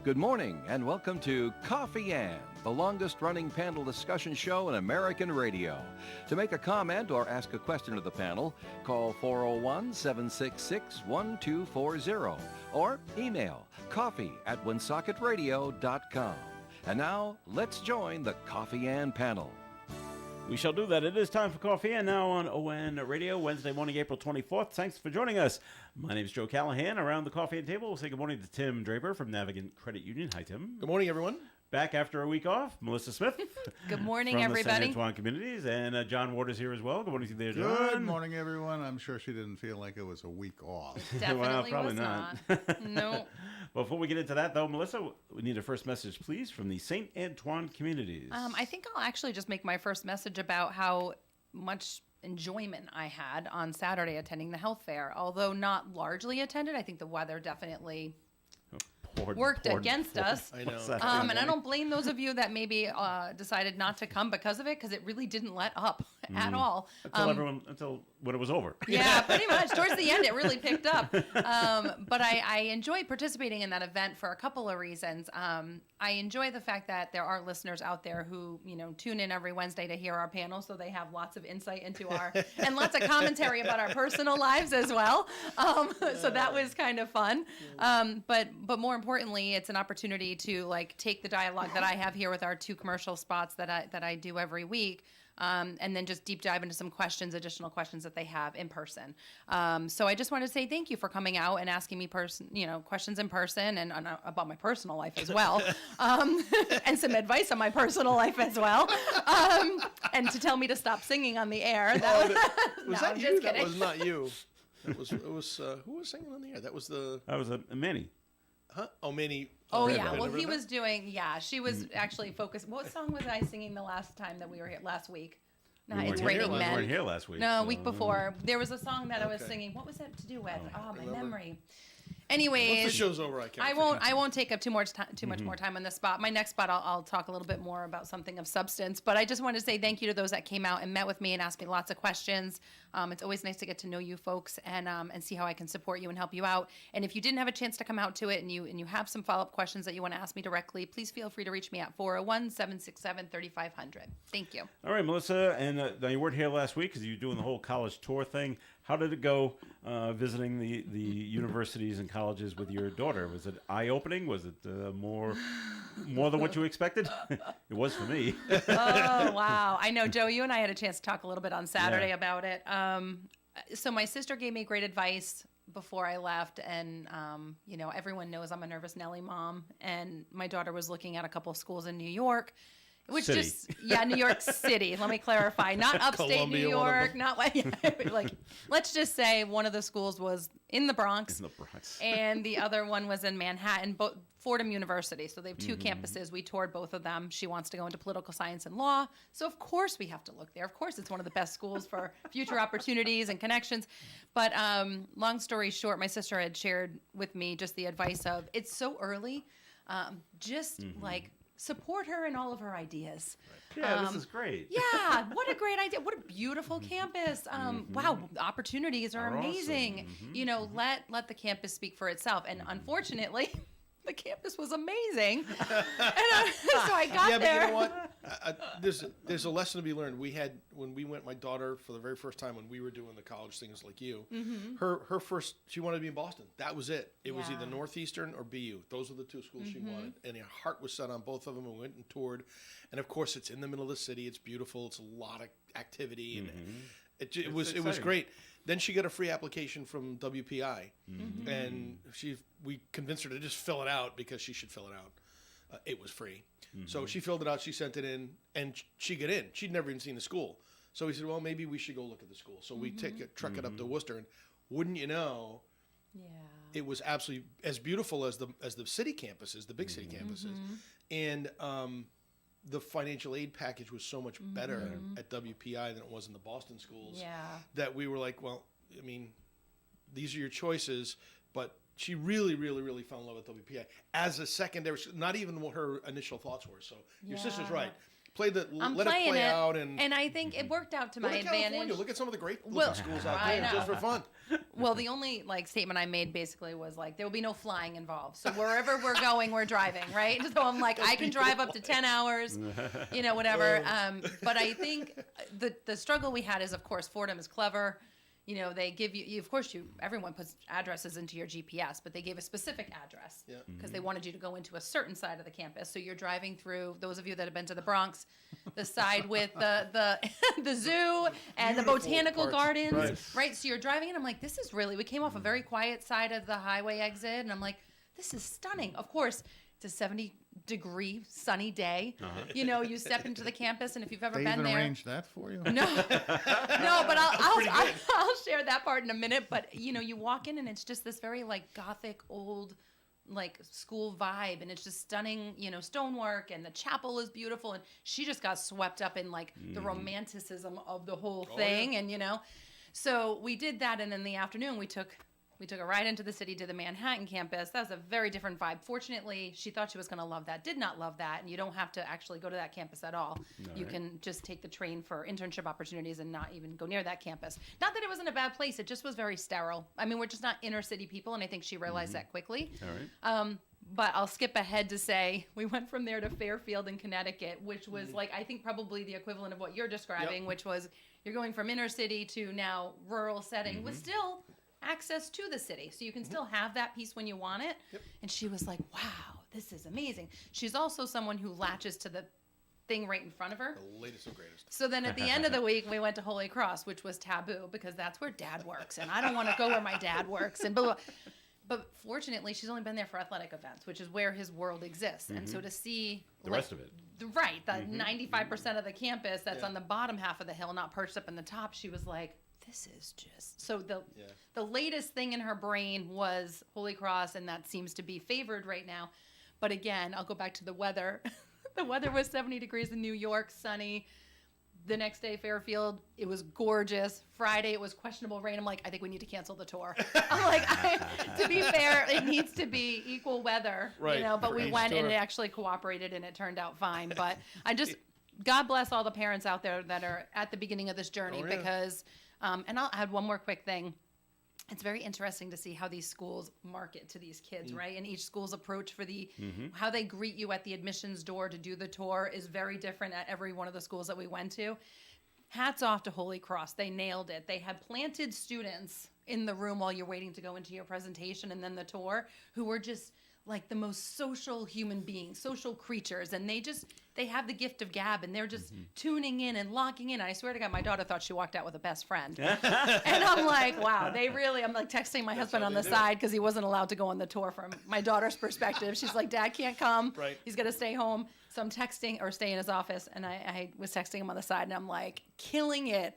Good morning and welcome to Coffee Ann, the longest-running panel discussion show in American radio. To make a comment or ask a question of the panel, call 401-766-1240 or email coffee@woonsocketradio.com. And now, let's join the Coffee Ann panel. We shall do that. It is time for Coffee Ann now on ON Radio, Wednesday morning, April 24th. Thanks for joining us. My name is Joe Callahan. Around the Coffee Ann table, we'll say good morning to Tim Draper from Navigant Credit Union. Hi, Tim. Good morning, everyone. Back after a week off, Melissa Smith. Good morning, from everybody. the St. Antoine Communities. And John Ward is here as well. Good morning to you there, John. Good morning, everyone. I'm sure she didn't feel like it was a week off. Definitely Well, probably was not. No. Before we get into that, though, Melissa, we need a first message, please, from the St. Antoine Communities. I think I'll actually just make my first message about how much enjoyment I had on Saturday attending the health fair. Although not largely attended, I think the weather definitely worked against us. I know. And I don't blame those of you that maybe decided not to come because of it, because it really didn't let up at all. Until when it was over. Yeah, pretty much. Towards the end, it really picked up. But I enjoyed participating in that event for a couple of reasons. I enjoy the fact that there are listeners out there who, tune in every Wednesday to hear our panel, so they have lots of insight into our, and lots of commentary about our personal lives as well. So that was kind of fun. But more importantly, it's an opportunity to take the dialogue that I have here with our two commercial spots that I do every week. And then just deep dive into some additional questions that they have in person. So I just want to say thank you for coming out and asking me questions in person and about my personal life as well, and some advice on my personal life as well, and to tell me to stop singing on the air. Was that I'm you? just That kidding. was not you. It was who was singing on the air? That was Manny. huh? Oh, Manny. Oh Red yeah, Velvet. well he was doing. Yeah, she was actually focused. What song was I singing the last time that we were here last week? No, We it's weren't here Raining last- Men. We weren't here last week. No, so- week before. There was a song that I was Okay. singing. What was that to do with? Oh, my remember. memory. Once the Anyways, show's over, I can't. I won't take up too much more time on this spot. My next spot, I'll talk a little bit more about something of substance. But I just wanted to say thank you to those that came out and met with me and asked me lots of questions. It's always nice to get to know you folks and see how I can support you and help you out. And if you didn't have a chance to come out to it and you have some follow-up questions that you want to ask me directly, please feel free to reach me at 401-767-3500. Thank you. All right, Melissa, and now you weren't here last week because you were doing the whole college tour thing. How did it go visiting the universities and colleges with your daughter? Was it eye-opening? Was it more than what you expected? It was for me. Oh, wow. I know, Joe, you and I had a chance to talk a little bit on Saturday Yeah. about it. So my sister gave me great advice before I left, and, everyone knows I'm a nervous Nelly mom, and my daughter was looking at a couple of schools in New York. Which City. New York City. Let me clarify. Not upstate Columbia, New one of York. Not let's just say one of the schools was in the Bronx. In the Bronx. And the other one was in Manhattan, Fordham University. So they have two campuses. We toured both of them. She wants to go into political science and law. So of course we have to look there. Of course it's one of the best schools for future opportunities and connections. But long story short, my sister had shared with me just the advice of, it's so early. Support her in all of her ideas. Yeah, this is great. Yeah, what a great idea. What a beautiful campus. Wow, opportunities are Are amazing. awesome. Let the campus speak for itself. And unfortunately, the campus was amazing. So I got Yeah, but there. you know what? There's a lesson to be learned. When we went, my daughter, for the very first time when we were doing the college things like you, her first, she wanted to be in Boston. That was it. It was Yeah. either Northeastern or BU. Those were the two schools she wanted. And her heart was set on both of them, and we went and toured. And of course, it's in the middle of the city. It's beautiful. It's a lot of activity. And it was exciting. great. Then she got a free application from WPI. And we convinced her to just fill it out because she should fill it out. It was free. So she filled it out, she sent it in, and she got in. She'd never even seen the school. So we said, well, maybe we should go look at the school. So we truck it up to Worcester, and wouldn't you know, Yeah. it was absolutely as beautiful as the city campuses, the big city campuses. And the financial aid package was so much better at WPI than it was in the Boston schools. Yeah. That we were like, well, I mean, these are your choices, but she really, really, really fell in love with WPI as a secondary, not even what her initial thoughts were. So your sister's Yeah. right. let it playing play out, and I think it worked out to look my at California. advantage. Look at some of the great looking Well, schools out I there know. just for fun. Well, the only statement I made basically was there will be no flying involved. So wherever we're going, we're driving, right? So I'm like, I can drive up to 10 hours, whatever. But I think the struggle we had is, of course, Fordham is clever. They give you of course, everyone puts addresses into your GPS, but they gave a specific address because they wanted you to go into a certain side of the campus. So you're driving through, those of you that have been to the Bronx, the side with the the zoo and the Beautiful botanical parts. gardens, right? So you're driving, and I'm like, this is really, we came off a very quiet side of the highway exit, and I'm like, this is stunning. Of course, it's a 70-degree sunny day. You step into the campus, and if you've ever They been even there, arranged that for you? no, but I'll share that part in a minute. But you walk in, and it's just this very Gothic old school vibe, and it's just stunning, stonework, and the chapel is beautiful, and she just got swept up in the romanticism of the whole thing, and so we did that, and in the afternoon we took a ride into the city to the Manhattan campus. That was a very different vibe. Fortunately, she thought she was going to love that. Did not love that. And you don't have to actually go to that campus at all. You can just take the train for internship opportunities and not even go near that campus. Not that it wasn't a bad place. It just was very sterile. I mean, we're just not inner city people, and I think she realized that quickly. All right. But I'll skip ahead to say we went from there to Fairfield in Connecticut, which was I think probably the equivalent of what you're describing, which was you're going from inner city to now rural setting with still access to the city, so you can still have that piece when you want it. And she was like, wow, this is amazing. She's also someone who latches to the thing right in front of her. The latest and greatest. So then at the end of the week, we went to Holy Cross, which was taboo because that's where Dad works, and I don't want to go where my dad works, and blah, blah. But fortunately, she's only been there for athletic events, which is where his world exists. And so to see The rest of it. right, the 95% of the campus that's on the bottom half of the hill, not perched up in the top, she was like, this is just so the latest thing in her brain was Holy Cross, and that seems to be favored right now. But again, I'll go back to the weather. The weather was 70 degrees in New York, sunny. The next day, Fairfield, it was gorgeous. Friday, it was questionable rain. I'm like, I think we need to cancel the tour. I'm like, to be fair, it needs to be equal weather, Right. But we Each went and tour. it actually cooperated, and it turned out fine. But I just, God bless all the parents out there that are at the beginning of this journey because, and I'll add one more quick thing. It's very interesting to see how these schools market to these kids, right? And each school's approach for how they greet you at the admissions door to do the tour is very different at every one of the schools that we went to. Hats off to Holy Cross. They nailed it. They had planted students in the room while you're waiting to go into your presentation and then the tour who were just like the most social human beings, social creatures. And they have the gift of gab, and they're just tuning in and locking in. I swear to God, my daughter thought she walked out with a best friend. And I'm like, wow, I'm like texting my husband on the side because he wasn't allowed to go on the tour from my daughter's perspective. She's like, Dad can't come. Right. He's going to stay home. So I'm texting or stay in his office. And I was texting him on the side, and I'm like, killing it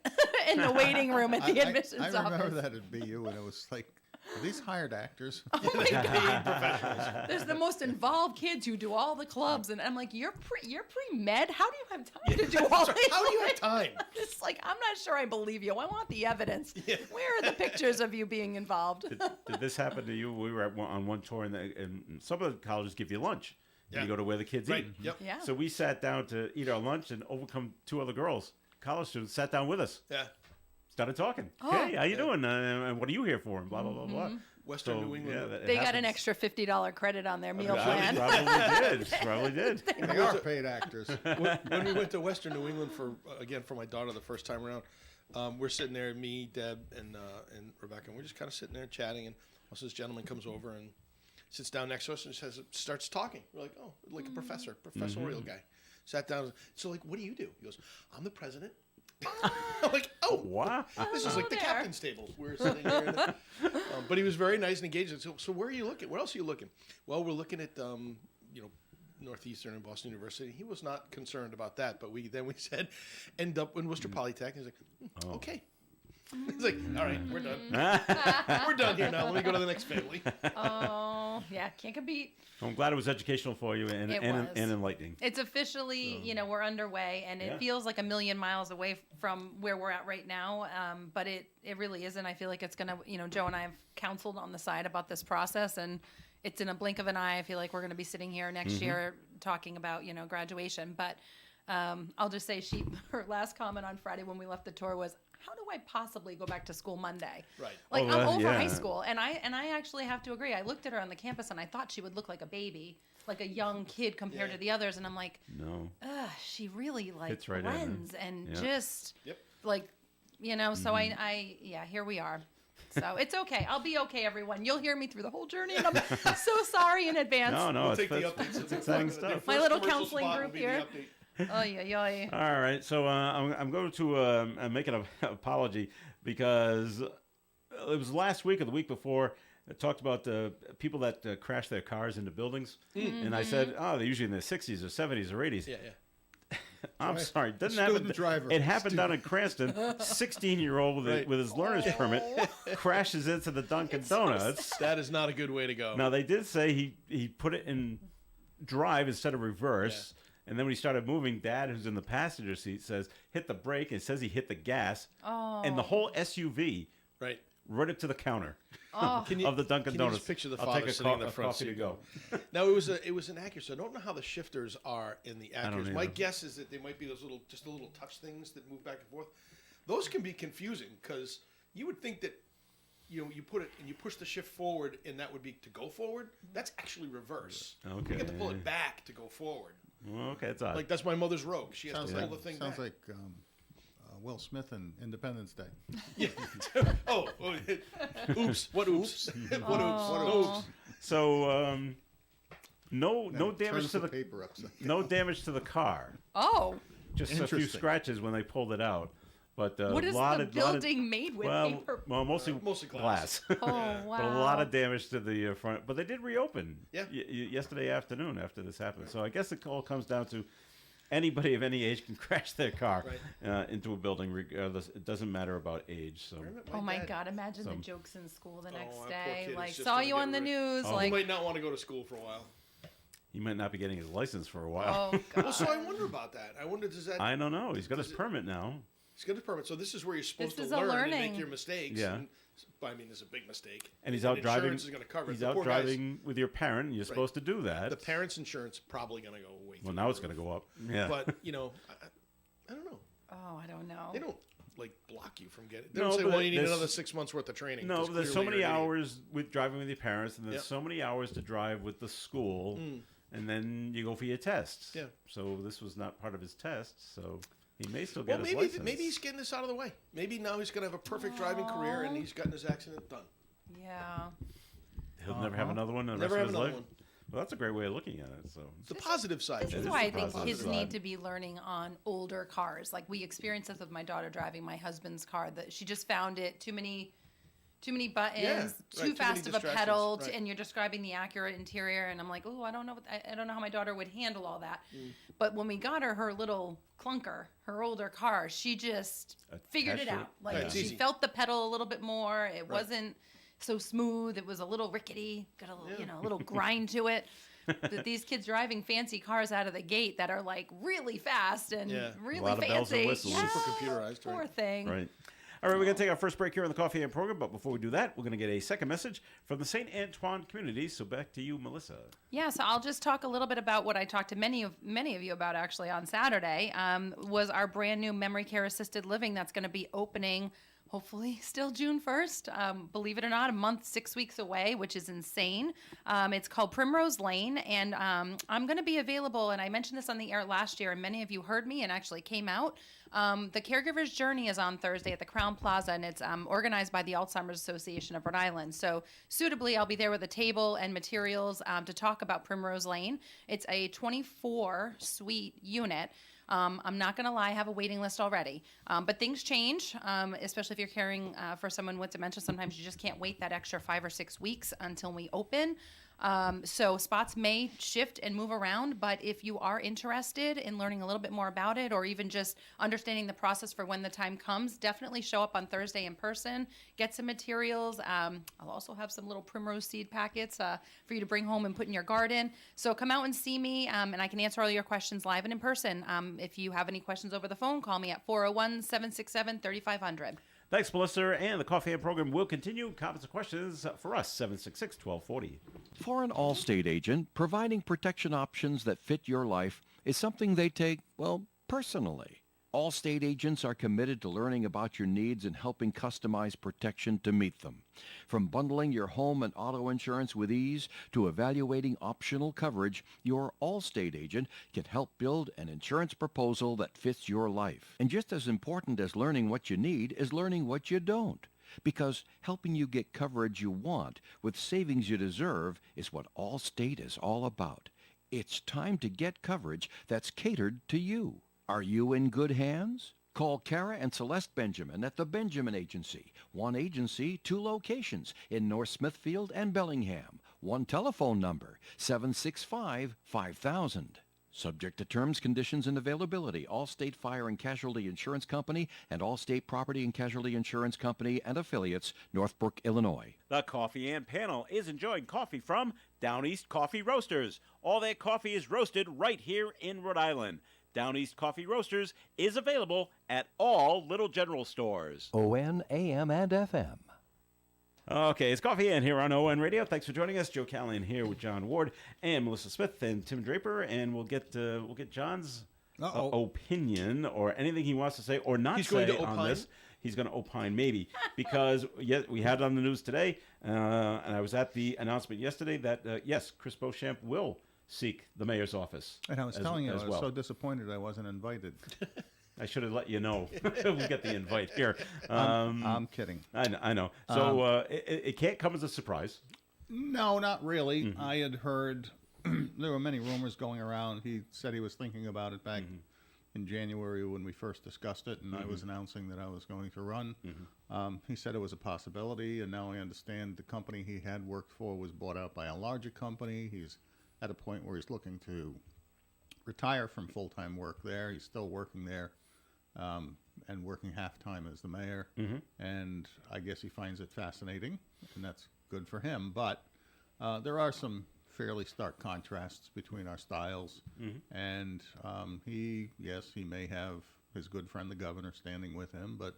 in the waiting room at the admissions I office. remember that at BU, and it was like, are these hired actors? Oh my God. There's the most involved kids who do all the clubs, and I'm like, you're pre-med. How do you have time to do all this? How do you have time? I'm just like, I'm not sure I believe you. I want the evidence. Where are the pictures of you being involved? Did this happen to you? We were on one tour, and some of the colleges give you lunch. Yeah. You go to where the kids Right. eat. Yep. Yeah. So we sat down to eat our lunch, and over come two other girls, college students, sat down with us. Yeah. Started talking. Oh. Hey, how you doing? And what are you here for? And blah, blah, blah, blah. Western So, New England. yeah, it They got an happens. extra $50 credit on their meal Probably plan. Probably did. They are paid actors. When we went to Western New England for my daughter the first time around, we're sitting there, me, Deb, and Rebecca, and we're just kind of sitting there chatting, and also this gentleman comes over and sits down next to us and starts talking. We're like, oh, like a professorial guy. Sat down. So like, what do you do? He goes, I'm the president. I'm like, oh, Wow. this is like the there. captain's table. We're sitting here. But he was very nice and engaged. So where are you looking? Where else are you looking? Well, we're looking at Northeastern and Boston University. He was not concerned about that, but we said end up in Worcester Polytech. He's like, okay. He's like, all right, we're done. We're done here now. Let me go to the next family. Oh, yeah, can't compete. I'm glad it was educational for you and It was. enlightening. It's officially, we're underway, and it feels like a million miles away from where we're at right now. But it really isn't. I feel like it's going to, Joe and I have counseled on the side about this process, and it's in a blink of an eye. I feel like we're going to be sitting here next year talking about, graduation. But I'll just say her last comment on Friday when we left the tour was, how do I possibly go back to school Monday? Right. Like, Oh, I'm over yeah. high school, and I actually have to agree. I looked at her on the campus, and I thought she would look like a baby, like a young kid compared to the others, and I'm like, No. she really like Fits right in, huh? blends and Yeah. just Yep. like, you know. So I here we are. So it's okay. I'll be okay, everyone. You'll hear me through the whole journey, and I'm so sorry in advance. No, We'll it's, take the it's, updates. it's exciting stuff. My little counseling group here. Oy, oy, oy. All right, so I'm going to make an apology because it was last week or the week before. I talked about the people that crash their cars into buildings, and I said, oh, they're usually in their 60s or 70s or 80s. Yeah, yeah. I'm sorry, it doesn't Student happen. driver. It happened down in Cranston. 16-year-old with, Right. with his learner's permit crashes into the Dunkin' Donuts. That is not a good way to go. Now they did say he put it in drive instead of reverse, and then when he started moving, Dad, who's in the passenger seat, says hit the brake, and it says he hit the gas, and the whole SUV Right. right up to the counter Can you, of the Dunkin' can Donuts. You just picture the I'll father take a, sitting in the a front coffee seat. to go. Now it was an Acura, so I don't know how the shifters are in the don't Acuras. My either. guess is that they might be those little touch things that move back and forth. Those can be confusing because you would think that you put it and you push the shift forward and that would be to go forward. That's actually reverse. Okay. You get to pull it back to go forward. Well, okay, it's odd. Like that's my mother's Rogue. She has Sounds to like pull the thing sounds back. like Will Smith in Independence Day. Yeah. oh, oops! What oops? What oops? What oops? So no Then damage turns to the paper upside. no damage to the car. Oh, Just a few Interesting. scratches when they pulled it out. But what is lot the of, building made with? well, Paper? well, mostly Mostly glass. Oh, wow. But a lot of damage to the front. But they did reopen Yeah. yesterday afternoon after this happened. So I guess it all comes down to anybody of any age can crash their car into a building regardless. It doesn't matter about age. So Oh my dad- God! Imagine the Some- jokes in school the that next poor day. kid is Like, just saw gonna you get on the ripped. news. He Like, might not want to go to school for a while. he might not be getting his license for a while. oh Well, God. so I wonder about that. I wonder does that I don't know. He's got his permit now. he's got a permit. So this is where you're supposed This to is a learn and learning. make your mistakes. Yeah. And, I mean, it's a big mistake. And he's out driving. Insurance is going to cover it. He's The out poor guy's- driving with your parent, and you're supposed to do that. The parents' insurance probably going to go way. Well, through now the it's going to roof. go up. Yeah. But I don't know. Oh, I don't know. They don't like block you from getting. They No, don't say, but "Well, you need there's- another 6 months worth of training." No, 'cause but there's so clearly many you're an idiot. hours with driving with your parents, and there's Yep. so many hours to drive with the school, and then you go for your tests. Yeah. So this was not part of his test, so he may still Well, get his maybe license. maybe he's getting this out of the way. Maybe now he's going to have a perfect driving career, and he's gotten his accident done. Yeah. He'll never have another one in the Never rest have of his another life. one. Well, that's a great way of looking at it. So The positive side. This to is it. why I the think positive kids side. need to be learning on older cars. Like we experienced this with my daughter driving my husband's car. That she just found it too many buttons, Yeah, right, too too fast many of a pedal, distractions, right. and you're describing the accurate interior, and I'm like, oh, I don't know, I don't know how my daughter would handle all that. Mm. But when we got her little clunker, her older car, she just figured it Attached to it. out. Like Yeah, it's she easy. felt the pedal a little bit more. It wasn't so smooth. It was a little rickety, got a little, a little grind to it. That these kids driving fancy cars out of the gate that are like really fast and Yeah. really A lot of fancy. bells and whistles. Yeah, Super computerized, Poor right. thing. right. All right, we're going to take our first break here on the Coffee and Program, but before we do that, we're going to get a second message from the St. Antoine community. So back to you, Melissa. Yeah, so I'll just talk a little bit about what I talked to many of you about actually on Saturday. Was our brand new memory care assisted living that's going to be opening. Hopefully still June 1st. Believe it or not, a month, 6 weeks away, which is insane. It's called Primrose Lane, and I'm going to be available, and I mentioned this on the air last year, and many of you heard me and actually came out. The Caregiver's Journey is on Thursday at the Crown Plaza, and it's organized by the Alzheimer's Association of Rhode Island. So suitably, I'll be there with a table and materials to talk about Primrose Lane. It's a 24-suite unit. I'm not going to lie, I have a waiting list already. But things change, especially if you're caring for someone with dementia. Sometimes you just can't wait that extra 5 or 6 weeks until we open. So spots may shift and move around, but if you are interested in learning a little bit more about it or even just understanding the process for when the time comes, definitely show up on Thursday in person, get some materials. I'll also have some little primrose seed packets for you to bring home and put in your garden. So come out and see me, and I can answer all your questions live and in person. If you have any questions over the phone, call me at 401-767-3500. Thanks, Melissa. And the Coffee and Program will continue. Comments and questions for us, 766-1240. For an Allstate agent, providing protection options that fit your life is something they take, well, personally. Allstate agents are committed to learning about your needs and helping customize protection to meet them. From bundling your home and auto insurance with ease to evaluating optional coverage, your Allstate agent can help build an insurance proposal that fits your life. And just as important as learning what you need is learning what you don't. Because helping you get coverage you want with savings you deserve is what Allstate is all about. It's time to get coverage that's catered to you. Are you in good hands? Call Kara and Celeste Benjamin at the Benjamin Agency. One agency, two locations in North Smithfield and Bellingham. One telephone number, 765-5000. Subject to terms, conditions, and availability. Allstate Fire and Casualty Insurance Company and Allstate Property and Casualty Insurance Company and affiliates, Northbrook, Illinois. The Coffee and Panel is enjoying coffee from Down East Coffee Roasters. All their coffee is roasted right here in Rhode Island. Down East Coffee Roasters is available at all Little General stores. ON, AM, and FM. Okay, it's Coffee and here on ON Radio. Thanks for joining us. Joe Callahan here with John Ward and Melissa Smith and Tim Draper, and we'll get John's opinion or anything he wants to say or not say on this. He's going to opine maybe because we had it on the news today, and I was at the announcement yesterday that yes, Chris Beauchamp will seek the mayor's office. And I was telling you, I was so disappointed I wasn't invited. I should have let you know. We'll get the invite here. I'm kidding. I know. So it can't come as a surprise. No, not really. I had heard there were many rumors going around. He said he was thinking about it back in January when we first discussed it, and I was announcing that I was going to run. He said it was a possibility, and now I understand the company he had worked for was bought out by a larger company. He's at a point where he's looking to retire from full-time work there. He's still working there and working half-time as the mayor. And I guess he finds it fascinating, and that's good for him. But there are some fairly stark contrasts between our styles. And he may have his good friend, the governor, standing with him, but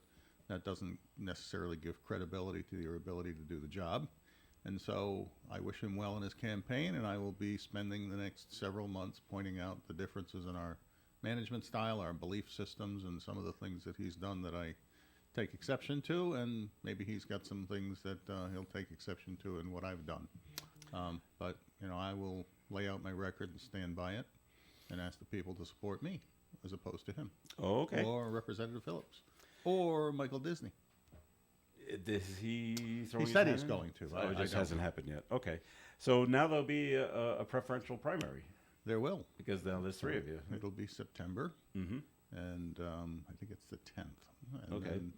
that doesn't necessarily give credibility to your ability to do the job. And so I wish him well in his campaign, and I will be spending the next several months pointing out the differences in our management style, our belief systems, and some of the things that he's done that I take exception to, and maybe he's got some things that he'll take exception to in what I've done. But, I will lay out my record and stand by it and ask the people to support me as opposed to him. Oh, okay. Or Representative Phillips. Or Michael Disney. Is he throwing He said he's going to. Oh, it just hasn't happened yet. Okay. So now there'll be a preferential primary There will. because now there's three of you. It'll be September, and I think it's the 10th. And Okay. then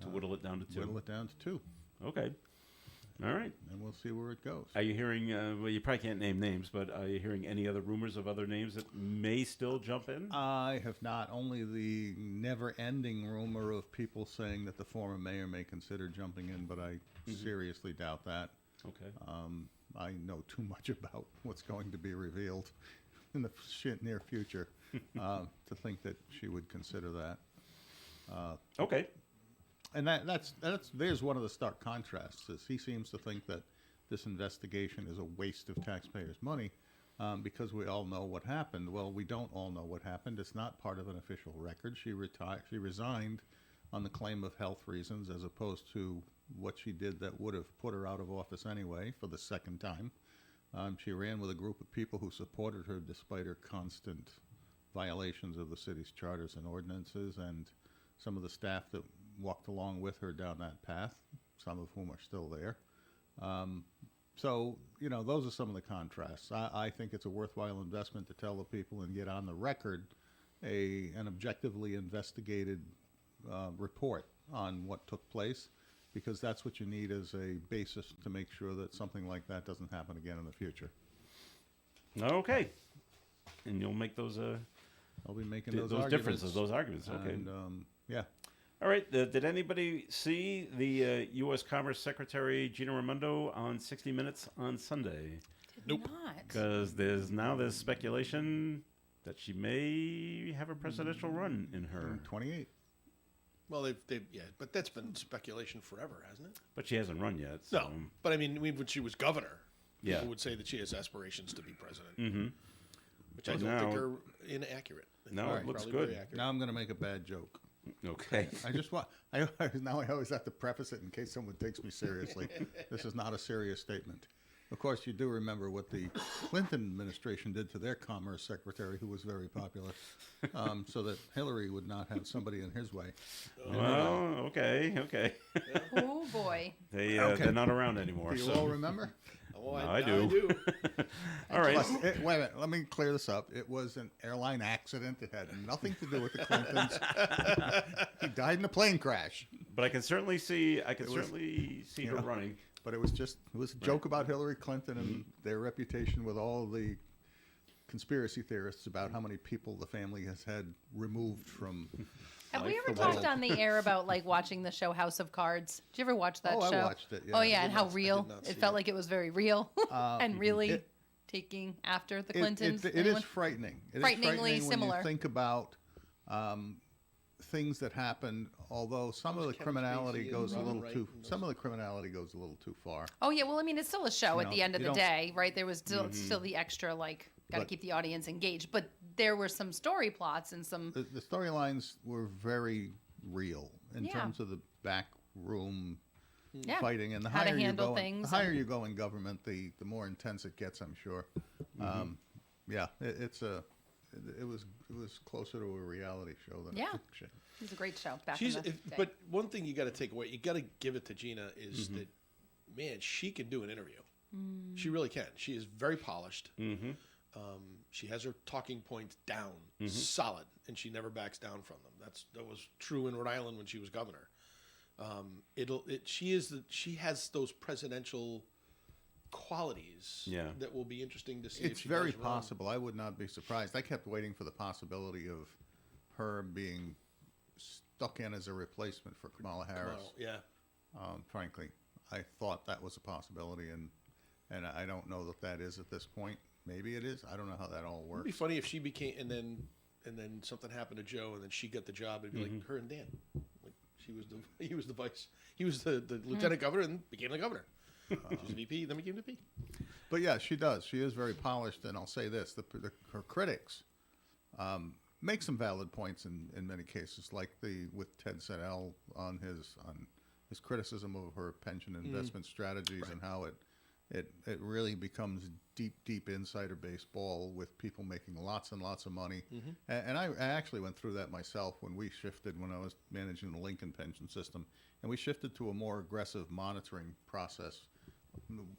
To whittle it down to two. whittle it down to 2, Okay. All right. and we'll see where it goes. Are you hearing, well, you probably can't name names, but are you hearing any other rumors of other names that may still jump in? I have not. Only the never-ending rumor of people saying that the former mayor may consider jumping in, but I seriously doubt that. Okay. I know too much about what's going to be revealed in the near future to think that she would consider that. Okay. And there's one of the stark contrasts. Is he seems to think that this investigation is a waste of taxpayers' money because we all know what happened. Well, we don't all know what happened. It's not part of an official record. She resigned on the claim of health reasons as opposed to what she did that would have put her out of office anyway for the second time. She ran with a group of people who supported her despite her constant violations of the city's charters and ordinances, and some of the staff that walked along with her down that path, some of whom are still there. So, those are some of the contrasts. I think it's a worthwhile investment to tell the people and get on the record an objectively investigated report on what took place, because that's what you need as a basis to make sure that something like that doesn't happen again in the future. Okay. And you'll make those I'll be making those those differences, those arguments. Okay. And, yeah. All right. Did anybody see the U.S. Commerce Secretary Gina Raimondo on 60 Minutes on Sunday? Did not. Because there's speculation that she may have a presidential run in her. 28. Well, they've but that's been speculation forever, hasn't it? But she hasn't run yet. So. No, but I mean, when she was governor, Yeah. people would say that she has aspirations to be president. which I But don't now- think are inaccurate. No, They're it looks probably good. very accurate. Now I'm going to make a bad joke. Okay. I just want. Now I always have to preface it in case someone takes me seriously. This is not a serious statement. Of course, you do remember what the Clinton administration did to their Commerce Secretary, who was very popular, so that Hillary would not have somebody in his way. Well, okay. Oh boy. They're not around anymore. Do you so. all remember? Oh, I do. I All right. Plus, wait a minute. Let me clear this up. It was an airline accident. It had nothing to do with the Clintons. He died in a plane crash. But I can certainly see. Her running. But it was a joke about Hillary Clinton and their reputation with all the conspiracy theorists about how many people the family has had removed from. Have we life ever the talked world. on the air about like watching the show House of Cards? Did you ever watch that Oh, show? I watched it, yeah. Oh I yeah, did and how not- I real did not it see felt it. like it was very real and really it- taking after the It Clintons. is Anyone? frightening. It is Frighteningly frightening similar. when you think about things that happen. Although some of the Kevin criminality Spacey goes a and little Robin too. Wright and Some of the criminality goes a little too far. Oh yeah, well I mean it's still a show at know, the end of you the don't- day, right? There was still the extra like got to But- keep the audience engaged, but there were some story plots and some The storylines were very real in Yeah. terms of the back room yeah, fighting, and the how to higher handle you go, things the higher and- you go in government, the more intense it gets. I'm sure. Yeah, it was closer to a reality show than Yeah. a fiction. it was a great show back She's, in the day. but one thing you got to take away, you got to give it to Gina is that, man, she can do an interview. She really can. She is very polished. She has her talking points down, solid, and she never backs down from them. That was true in Rhode Island when she was governor. She has those presidential qualities Yeah. that will be interesting to see. It's if she very does run. possible. I would not be surprised. I kept waiting for the possibility of her being stuck in as a replacement for Kamala Harris. Well, yeah. Frankly, I thought that was a possibility, and I don't know that that is at this point. Maybe it is. I don't know how that all It'd works. be funny if she became, and then something happened to Joe, and then she got the job. It'd be like her and Dan. Like he was the lieutenant governor, and became the governor. She's a VP, then became VP. But yeah, she does. She is very polished, and I'll say this: her critics make some valid points in many cases, like with Ted Sedell on his criticism of her pension investment strategies and how it really becomes deep insider baseball with people making lots and lots of money. And I actually went through that myself when we shifted, when I was managing the Lincoln pension system, and we shifted to a more aggressive monitoring process.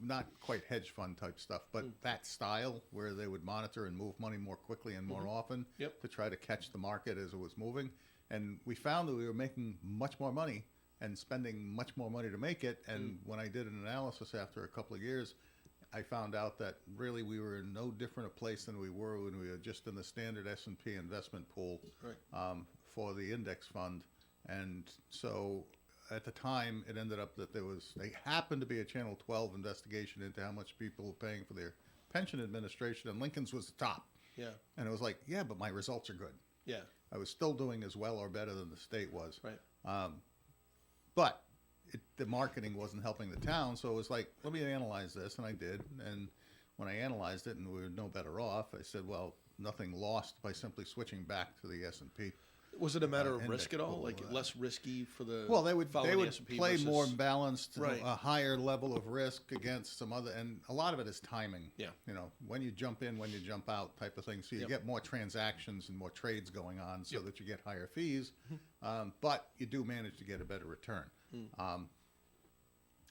Not quite hedge fund type stuff, but that style where they would monitor and move money more quickly and more often Yep. to try to catch the market as it was moving. And we found that we were making much more money and spending much more money to make it. And when I did an analysis after a couple of years, I found out that really we were in no different a place than we were when we were just in the standard S&P investment pool Right. for the index fund. And so at the time, it ended up that they happened to be a Channel 12 investigation into how much people were paying for their pension administration, and Lincoln's was the top. Yeah. And it was like, yeah, but my results are good. Yeah. I was still doing as well or better than the state was. Right. But the marketing wasn't helping the town, so it was like, let me analyze this, and I did. And when I analyzed it and we were no better off, I said, well, nothing lost by simply switching back to the S&P. Was it a matter of index risk at all? pool, Like less risky for the Well, they would following the S&P play versus- more balanced, Right. a higher level of risk against some other, and a lot of it is timing. Yeah. You know, when you jump in, when you jump out, type of thing. So you Yep. get more transactions and more trades going on, so Yep. that you get higher fees, but you do manage to get a better return.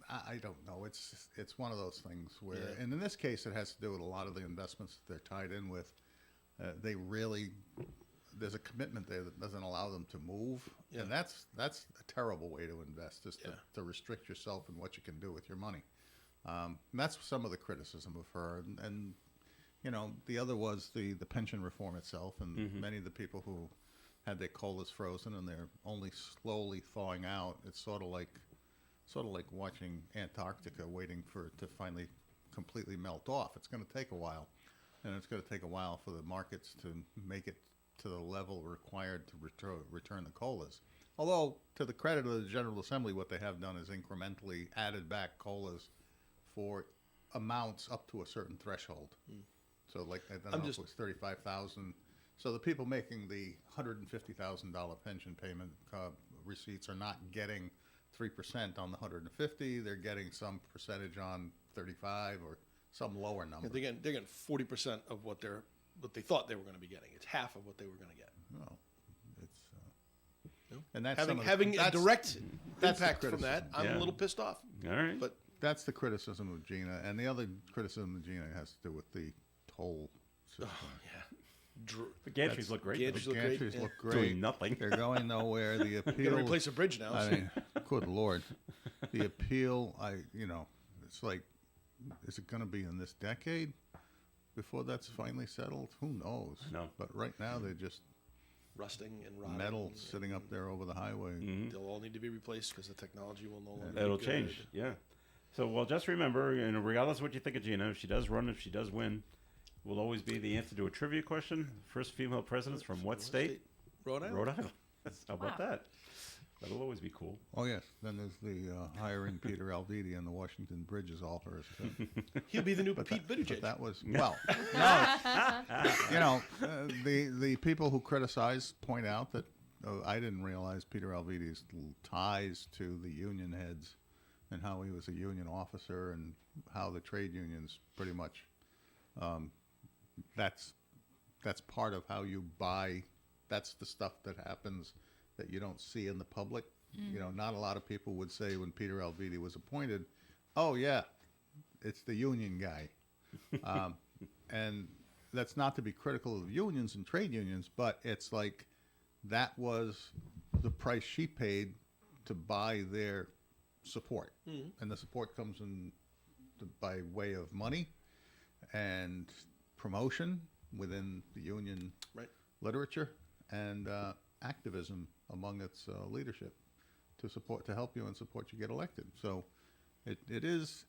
I don't know. It's one of those things where, Yeah. and in this case, it has to do with a lot of the investments that they're tied in with. They really, there's a commitment there that doesn't allow them to move, Yeah. and that's a terrible way to invest, is Yeah. to restrict yourself in what you can do with your money. And that's some of the criticism of her, and you know, the other was the pension reform itself, and many of the people who had their colas frozen and they're only slowly thawing out. It's sort of like watching Antarctica waiting for it to finally completely melt off. It's going to take a while, and it's going to take a while for the markets to make it to the level required to return the colas. Although, to the credit of the General Assembly, what they have done is incrementally added back colas for amounts up to a certain threshold. So like I don't I'm know just- if it was 35,000. So the people making the $150,000 pension payment receipts are not getting 3% on the 150. They're getting some percentage on 35 or some lower number. They're getting 40% of what they thought they were going to be getting. It's half of what they were going to get. Well, it's and that's Having some of the- having a that's- direct that's the impact from that, criticism. I'm Yeah. a little pissed off. All right. But That's the criticism of Gina, and the other criticism of Gina has to do with the toll system. yeah, the gantries look great. Gantries though. look great, Gantries yeah. look great. Doing nothing. They're going nowhere. The Got to appeal. replace a bridge now. I mean, good lord, the appeal. It's like, is it going to be in this decade before that's finally settled? Who knows? No. But right now they're just Rusting and rotting. metal sitting up there over the highway. They'll all need to be replaced because the technology will no longer. It'll be change. good. Yeah. So, well, just remember, regardless of what you think of Gina, if she does run, if she does win, will always be the answer to a trivia question. First female presidents from what state? Rhode Island. Rhode Island. How about Wow. that? That'll always be cool. Oh yes. Then there's the hiring Peter Alviti and the Washington Bridge is all hers. too. He'll be the new Pete But Buttigieg. that was no. The people who criticize point out that I didn't realize Peter Alviti's ties to the union heads and how he was a union officer and how the trade unions pretty much that's part of how you buy. That's the stuff that happens that you don't see in the public. Not a lot of people would say when Peter Alviti was appointed, "Oh yeah, it's the union guy," and that's not to be critical of unions and trade unions, but it's like that was the price she paid to buy their support, and the support comes by way of money and promotion within the union Right. literature and activism among its leadership to help you and support you get elected. So it is,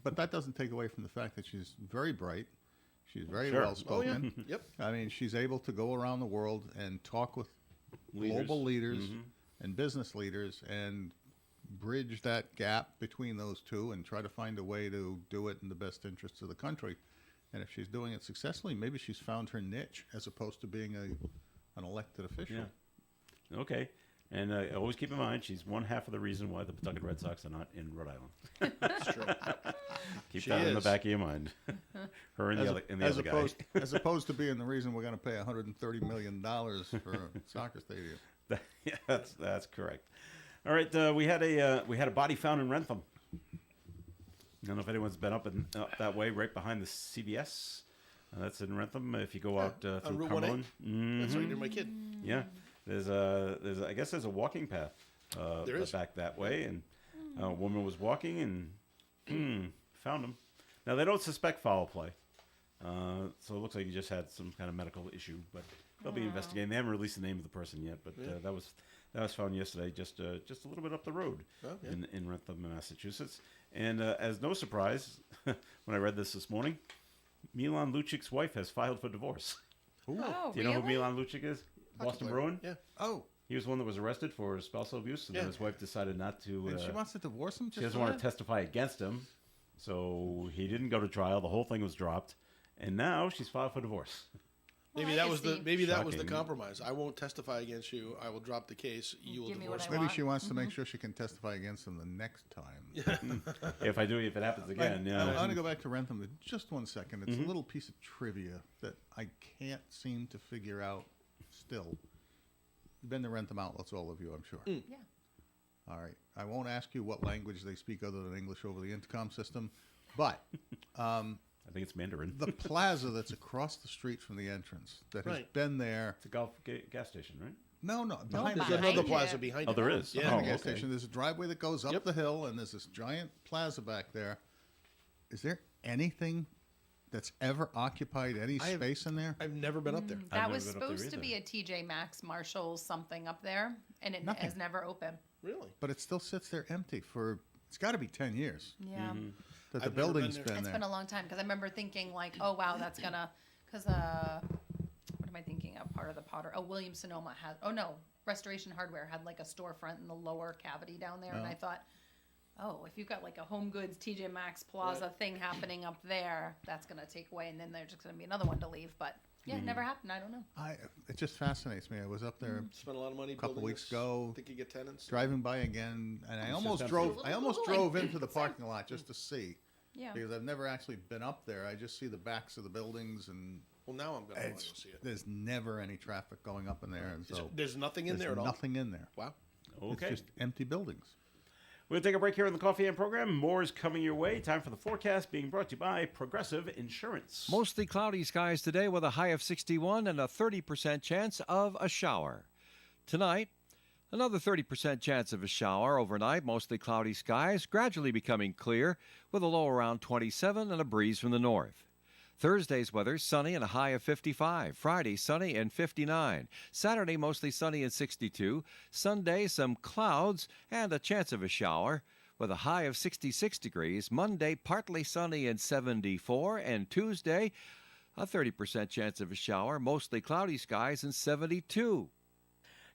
but that doesn't take away from the fact that she's very bright. She's very Sure. well spoken. Oh, yeah. Yep. I mean, she's able to go around the world and talk with global leaders and business leaders and bridge that gap between those two and try to find a way to do it in the best interests of the country. And if she's doing it successfully, maybe she's found her niche as opposed to being an elected official. Yeah. Okay. And always keep in mind, she's one half of the reason why the Pawtucket Red Sox are not in Rhode Island. That's true. Keep She that in the is. back of your mind. Her and the other guy. As opposed to being the reason we're going to pay $130 million for a soccer stadium. Yeah, that's correct. All right, we had a body found in Rentham. I don't know if anyone's been up that way, right behind the CBS. That's in Rentham. If you go out through on Route 1A? Cumberland, That's what I did my kid. yeah, there's I guess there's a walking path There is. back that way, and a woman was walking and found him. Now they don't suspect foul play, so it looks like he just had some kind of medical issue, but they'll be investigating. They haven't released the name of the person yet, but that was found yesterday, just a little bit up the road Oh, yeah. in Rentham, Massachusetts. And as no surprise, when I read this morning, Milan Lucic's wife has filed for divorce. Oh, Do you know who really? Milan Lucic is? Boston player. Bruin. Yeah. Oh, He was one that was arrested for spousal abuse, and then Yeah. his wife decided not to. and she wants to divorce him? She Just doesn't for want to that? testify against him, so he didn't go to trial. The whole thing was dropped, and now she's filed for divorce. Maybe Well, that I was can the see. maybe that was the Shocking. compromise. I won't testify against you. I will drop the case. You will Give me divorce what I me. Maybe want. she wants to make sure she can testify against him the next time. If it happens again, I yeah. want to go back to Rentham for just 1 second. It's a little piece of trivia that I can't seem to figure out still. You've been to Rentham outlets, all of you, I'm sure. Yeah. All right. I won't ask you what language they speak other than English over the intercom system, but I think it's Mandarin. the plaza that's across the street from the entrance that has Right. been there. It's a gas station, right? No, behind There's the behind another it. plaza behind Oh, it. there is? Yeah. Oh, gas okay. station. There's a driveway that goes up Yep. the hill, and there's this giant plaza back there. Is there anything that's ever occupied any I have- space in there? I've never been up there. That never was been up there supposed to either. be a TJ Maxx, Marshalls, something up there, and it Nothing. has never opened. Really? But it still sits there empty for, it's got to be 10 years Yeah. Mm-hmm. that the I've never building's been been there. It's there. been a long time because I remember thinking like, oh wow, that's gonna, because what am I thinking of? Part of the Potter. Oh, Williams Sonoma had. Oh no, Restoration Hardware had like a storefront in the lower cavity down there, and I thought, oh, if you've got like a Home Goods, TJ Maxx Plaza thing happening up there, that's going to take away, and then there's just going to be another one to leave. But yeah, it never happened. I don't know. It just fascinates me. I was up there Spent a lot of money. a couple building weeks this. ago, Think you get tenants? driving by again, and I just almost empty. drove into the parking lot just to see. Yeah. Because I've never actually been up there. I just see the backs of the buildings, and Well, now I'm going to want to it's, go see it. there's never any traffic going up in there, and so There's nothing in there's there at all. nothing in there. Wow. Okay. It's just empty buildings. We'll take a break here on the Coffee and program. More is coming your way. Time for the forecast being brought to you by Progressive Insurance. Mostly cloudy skies today with a high of 61 and a 30% chance of a shower. Tonight, another 30% chance of a shower. Overnight, mostly cloudy skies, gradually becoming clear with a low around 27 and a breeze from the north. Thursday's weather, sunny and a high of 55. Friday, sunny and 59. Saturday, mostly sunny and 62. Sunday, some clouds and a chance of a shower with a high of 66 degrees. Monday, partly sunny and 74. And Tuesday, a 30% chance of a shower, mostly cloudy skies and 72.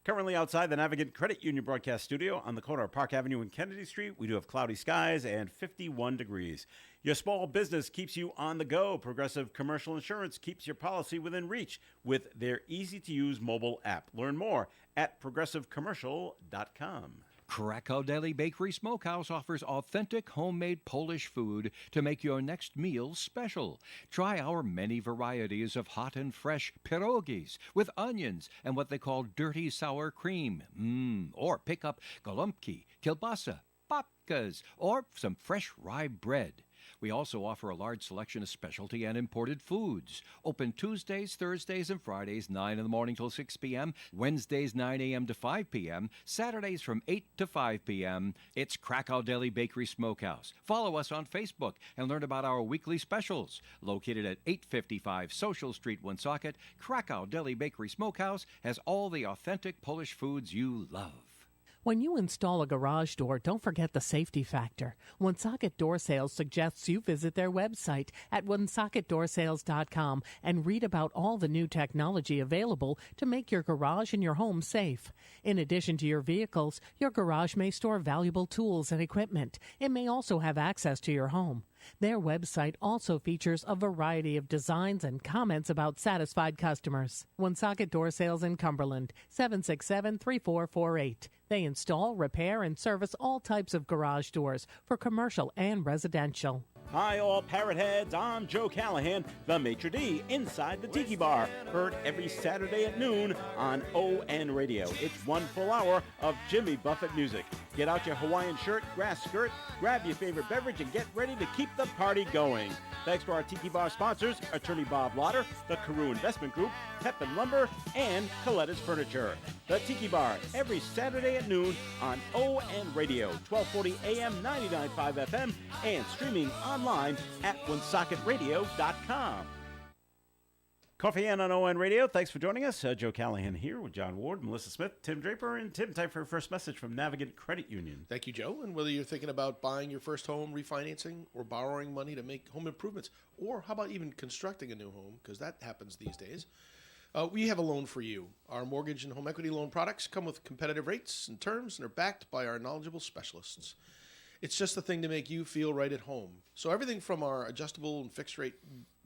Currently outside the Navigant Credit Union broadcast studio on the corner of Park Avenue and Kennedy Street, we do have cloudy skies and 51 degrees. Your small business keeps you on the go. Progressive Commercial Insurance keeps your policy within reach with their easy-to-use mobile app. Learn more at progressivecommercial.com. Krakow Deli Bakery Smokehouse offers authentic homemade Polish food to make your next meal special. Try our many varieties of hot and fresh pierogies with onions and what they call dirty sour cream. Or pick up golubki, kielbasa, babkas, or some fresh rye bread. We also offer a large selection of specialty and imported foods. Open Tuesdays, Thursdays, and Fridays, 9 in the morning till 6 p.m., Wednesdays, 9 a.m. to 5 p.m., Saturdays from 8 to 5 p.m. It's Krakow Deli Bakery Smokehouse. Follow us on Facebook and learn about our weekly specials. Located at 855 Social Street, Woonsocket, Krakow Deli Bakery Smokehouse has all the authentic Polish foods you love. When you install a garage door, don't forget the safety factor. Woonsocket Door Sales suggests you visit their website at woonsocketdoorsales.com and read about all the new technology available to make your garage and your home safe. In addition to your vehicles, your garage may store valuable tools and equipment. It may also have access to your home. Their website also features a variety of designs and comments about satisfied customers. Woonsocket Door Sales in Cumberland, 767-3448. They install, repair, and service all types of garage doors for commercial and residential. Hi, all parrot heads. I'm Joe Callahan, the maitre d' inside the Tiki Bar. Heard every Saturday at noon on ON Radio. It's 1 full hour of Jimmy Buffett music. Get out your Hawaiian shirt, grass skirt, grab your favorite beverage, and get ready to keep the party going. Thanks to our Tiki Bar sponsors, Attorney Bob Lauder, the Carew Investment Group, Pepin Lumber, and Coletta's Furniture. The Tiki Bar, every Saturday at noon on ON Radio, 1240 AM, 99.5 FM, and streaming online at woonsocketradio.com. Coffee on ON Radio. Thanks for joining us. Joe Callahan here with John Ward, Melissa Smith, Tim Draper, and Tim, time for our first message from Navigant Credit Union. Thank you, Joe. And whether you're thinking about buying your first home, refinancing, or borrowing money to make home improvements, or how about even constructing a new home, because that happens these days, we have a loan for you. Our mortgage and home equity loan products come with competitive rates and terms and are backed by our knowledgeable specialists. It's just the thing to make you feel right at home. So everything from our adjustable and fixed rate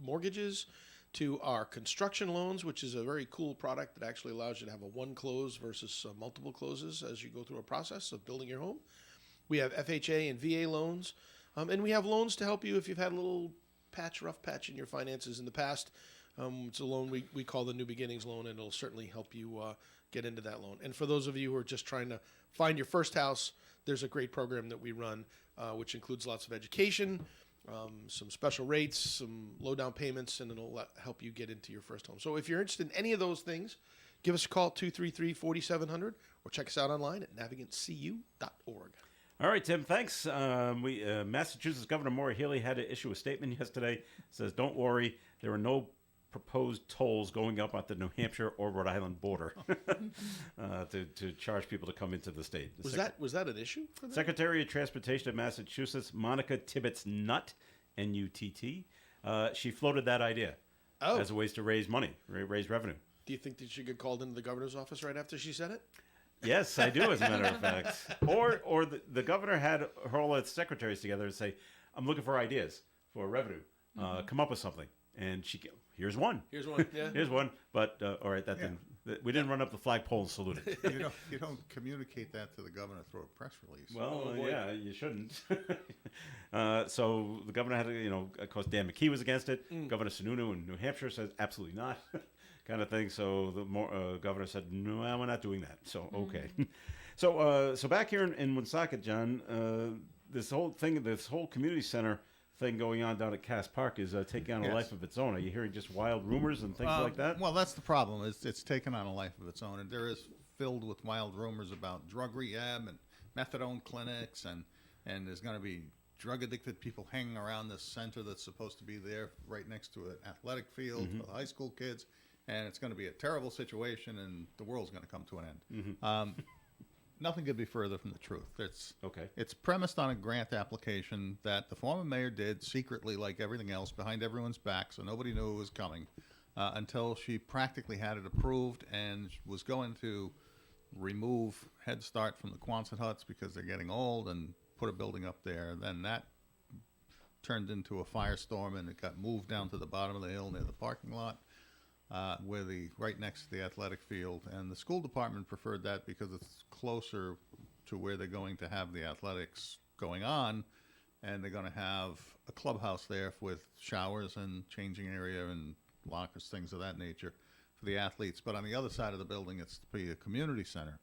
mortgages to our construction loans, which is a very cool product that actually allows you to have a one close versus multiple closes as you go through a process of building your home. We have FHA and VA loans, and we have loans to help you if you've had a little rough patch in your finances in the past. It's a loan we call the New Beginnings loan, and it'll certainly help you get into that loan. And for those of you who are just trying to find your first house, there's a great program that we run, which includes lots of education, some special rates, some low down payments, and it'll help you get into your first home. So if you're interested in any of those things, give us a call, 233-4700, or check us out online at navigantcu.org. All right, Tim, thanks. Massachusetts Governor Maura Healey had to issue a statement yesterday. It says, don't worry, there are no proposed tolls going up at the New Hampshire or Rhode Island border to charge people to come into the state. Was that an issue for them? Secretary of Transportation of Massachusetts, Monica Tibbetts-Nutt, N-U-T-T, she floated that idea as a way to raise money, raise revenue. Do you think that she get called into the governor's office right after she said it? Yes, I do, as a matter of fact. Or the governor had all its secretaries together and say, I'm looking for ideas for revenue. Come up with something. And here's one. Here's one. Yeah. Here's one. But, all right, we didn't run up the flagpole and salute it. You don't communicate that to the governor through a press release. Well, yeah, you shouldn't. So the governor had to, of course, Dan McKee was against it. Governor Sununu in New Hampshire says absolutely not, kind of thing. So the governor said, no, we're not doing that. So, okay. So back here in Woonsocket, John, this whole community center thing going on down at Cass Park is taking on a Yes. life of its own. Are you hearing just wild rumors and things like that? Well, that's the problem. It's taken on a life of its own, and there is filled with wild rumors about drug rehab and methadone clinics, and there's going to be drug addicted people hanging around this center that's supposed to be there right next to an athletic field for the high school kids, and it's going to be a terrible situation, and the world's going to come to an end. Nothing could be further from the truth. Okay. It's premised on a grant application that the former mayor did secretly, like everything else, behind everyone's back, so nobody knew it was coming, until she practically had it approved and was going to remove Head Start from the Quonset huts because they're getting old and put a building up there. Then that turned into a firestorm, and it got moved down to the bottom of the hill near the parking lot. Right next to the athletic field, and the school department preferred that because it's closer to where they're going to have the athletics going on, and they're going to have a clubhouse there with showers and changing area and lockers, things of that nature for the athletes. But on the other side of the building, it's to be a community center,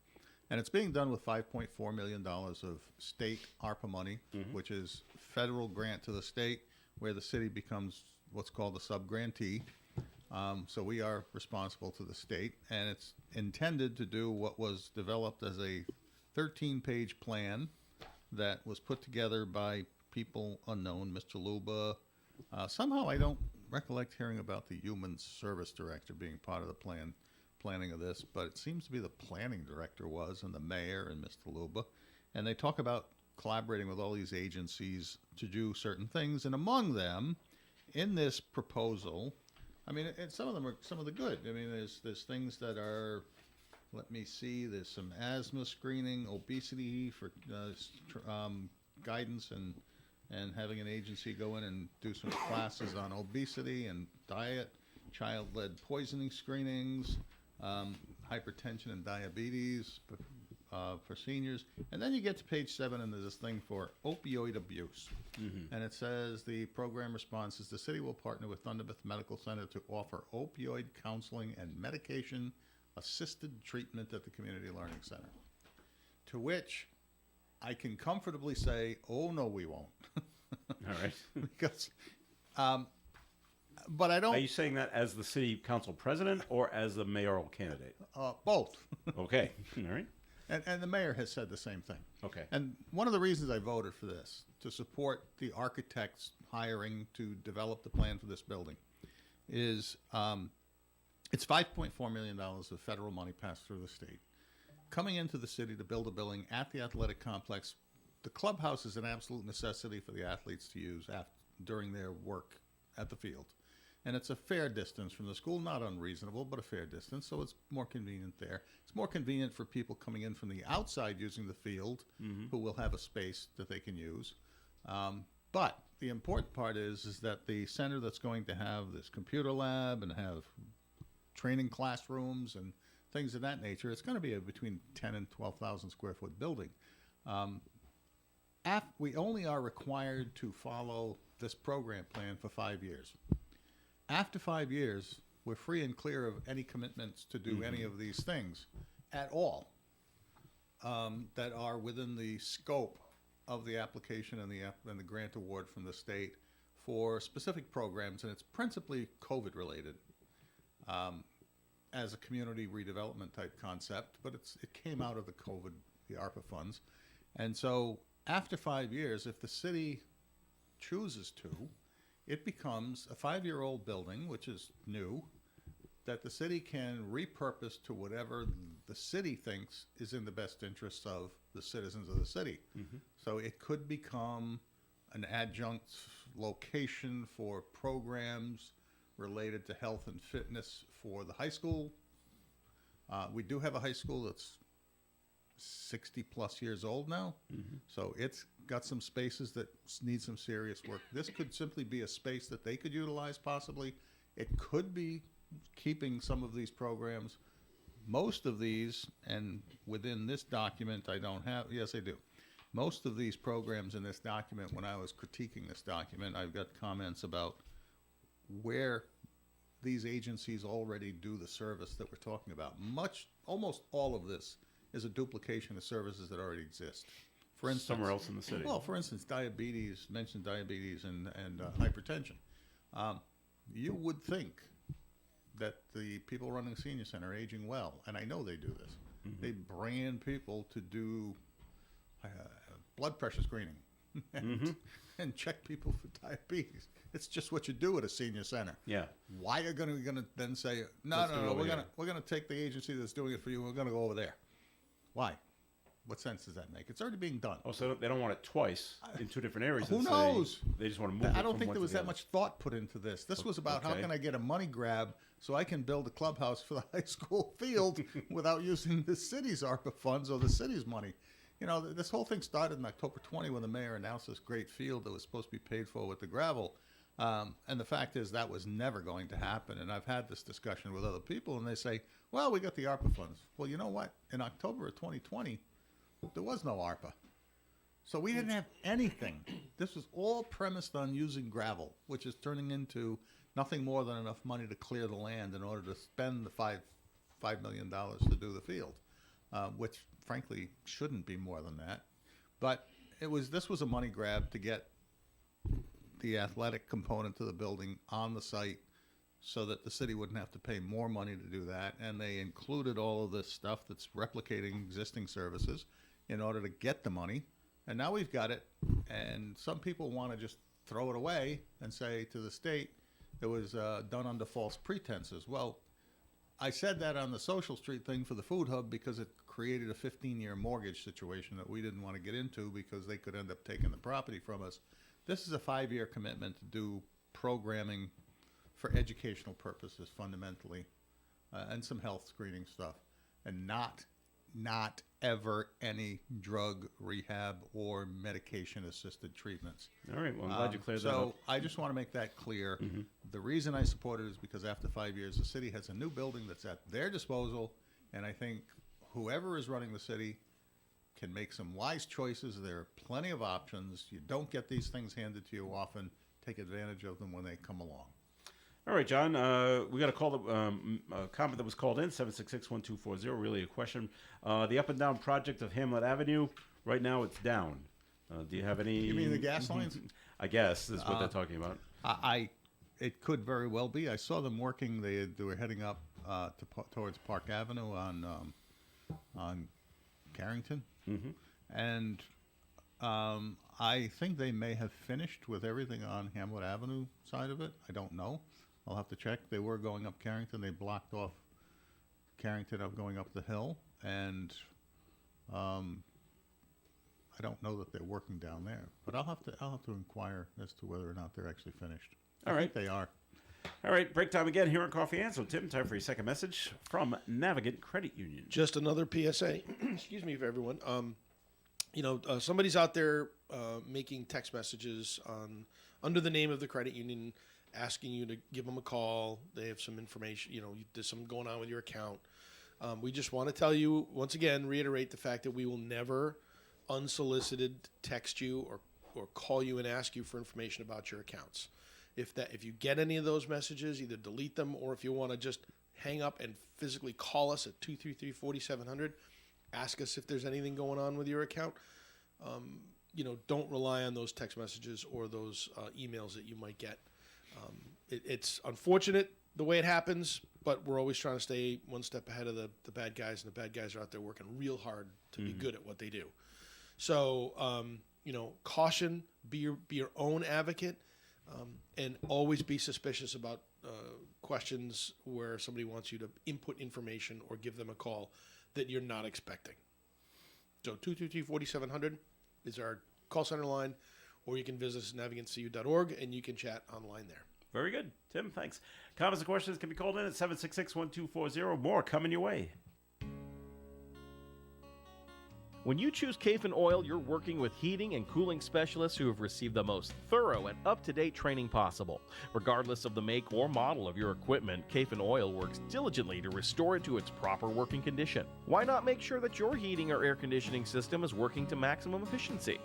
and it's being done with $5.4 million of state ARPA money, which is federal grant to the state, where the city becomes what's called a sub-grantee. So we are responsible to the state, and it's intended to do what was developed as a 13-page plan that was put together by people unknown, Mr. Luba. Somehow I don't recollect hearing about the Human Service Director being part of the planning of this, but it seems to be the planning director was, and the mayor and Mr. Luba. And they talk about collaborating with all these agencies to do certain things, and among them, in this proposal, I mean, and some of them are some of the good. I mean, there's things that are, let me see, there's some asthma screening, obesity for guidance, and having an agency go in and do some classes on obesity and diet, child-led poisoning screenings, hypertension and diabetes for seniors. And then you get to page 7, and there's this thing for opioid abuse. And it says the program response is the city will partner with Thunderbirth Medical Center to offer opioid counseling and medication-assisted treatment at the Community Learning Center. To which I can comfortably say, oh, no, we won't. All right. Because, but I don't. Are you saying that as the city council president or as the mayoral candidate? Both. Okay. All right. And the mayor has said the same thing. Okay. And one of the reasons I voted for this, to support the architects hiring to develop the plan for this building, is it's $5.4 million of federal money passed through the state. Coming into the city to build a building at the athletic complex, the clubhouse is an absolute necessity for the athletes to use during their work at the field. And it's a fair distance from the school, not unreasonable, but a fair distance, so it's more convenient there. It's more convenient for people coming in from the outside using the field, who will have a space that they can use. But the important part is that the center that's going to have this computer lab and have training classrooms and things of that nature, it's going to be a between 10 and 12,000 square foot building. We only are required to follow this program plan for 5 years. After 5 years, we're free and clear of any commitments to do any of these things at all that are within the scope of the application and the grant award from the state for specific programs, and it's principally COVID related as a community redevelopment type concept, but it came out of the ARPA funds. And so after 5 years, if the city chooses to, it becomes a 5-year-old building, which is new, that the city can repurpose to whatever the city thinks is in the best interests of the citizens of the city. So it could become an adjunct location for programs related to health and fitness for the high school. We do have a high school that's 60 plus years old now. So it's got some spaces that need some serious work. This could simply be a space that they could utilize possibly. It could be keeping some of these programs. Most of these, and within this document I don't have, yes I do. Most of these programs in this document, when I was critiquing this document, I've got comments about where these agencies already do the service that we're talking about. Almost all of this is a duplication of services that already exist. For instance, Somewhere else in the city. well, for instance, mentioned diabetes and hypertension. You would think that the people running the senior center are aging well, and I know they do this. They bring in people to do blood pressure screening and check people for diabetes. It's just what you do at a senior center. Yeah. Why are you going to then say, Let's do it no, over we're going to take the agency that's doing it for you, and we're going to go over there? Why? What sense does that make? It's already being done. Oh, so they don't want it twice in two different areas. Who and say knows? They just want to move it I don't from think one there to was the that other. much thought put into this. This was about how Okay. can I get a money grab so I can build a clubhouse for the high school field without using the city's ARPA funds or the city's money. You know, this whole thing started in October 20 when the mayor announced this great field that was supposed to be paid for with the gravel. And the fact is that was never going to happen. And I've had this discussion with other people, and they say, well, we got the ARPA funds. Well, you know what? In October of 2020, there was no ARPA. So we didn't have anything. This was all premised on using gravel, which is turning into nothing more than enough money to clear the land in order to spend the $5 million to do the field, which frankly shouldn't be more than that. But this was a money grab to get the athletic component to the building on the site so that the city wouldn't have to pay more money to do that. And they included all of this stuff that's replicating existing services in order to get the money. And now we've got it, and some people want to just throw it away and say to the state it was done under false pretenses. Well, I said that on the Social Street thing for the Food Hub because it created a 15-year mortgage situation that we didn't want to get into because they could end up taking the property from us. This is a 5-year commitment to do programming for educational purposes fundamentally, and some health screening stuff, and not ever any drug rehab or medication assisted treatments. All right. Well, I'm glad you cleared that So up. I just want to make that clear. The reason I support it is because after 5 years, the city has a new building that's at their disposal, and I think whoever is running the city can make some wise choices. There are plenty of options. You don't get these things handed to you often. Take advantage of them when they come along. All right, John. We got a call, a comment that was called in 766-1240. Really, a question. The up and down project of Hamlet Avenue. Right now, it's down. Do you have any? You mean the gas lines? I guess this is what they're talking about. It could very well be. I saw them working. They were heading up towards Park Avenue on Carrington, and I think they may have finished with everything on Hamlet Avenue side of it. I don't know. I'll have to check. They were going up Carrington. They blocked off Carrington up going up the hill, and I don't know that they're working down there. But I'll have to inquire as to whether or not they're actually finished. All I right. think they are. All right, break time again here on Coffee and. So, Tim, time for your second message from Navigant Credit Union. Just another PSA. Excuse me for everyone. Somebody's out there making text messages under the name of the credit union, asking you to give them a call. They have some information. There's something going on with your account. We just want to tell you once again, reiterate the fact that we will never unsolicited text you or call you and ask you for information about your accounts. If you get any of those messages, either delete them, or if you want to just hang up and physically call us at 233-4700, ask us if there's anything going on with your account. Don't rely on those text messages or those emails that you might get. It's unfortunate the way it happens, but we're always trying to stay one step ahead of the bad guys, and the bad guys are out there working real hard to be good at what they do. So, caution, be your own advocate, and always be suspicious about questions where somebody wants you to input information or give them a call that you're not expecting. So 223-4700 is our call center line, or you can visit us at navigantcu.org and you can chat online there. Very good. Tim, thanks. Comments and questions can be called in at 766-1240. More coming your way. When you choose Kafin Oil, you're working with heating and cooling specialists who have received the most thorough and up-to-date training possible. Regardless of the make or model of your equipment, Kafin Oil works diligently to restore it to its proper working condition. Why not make sure that your heating or air conditioning system is working to maximum efficiency?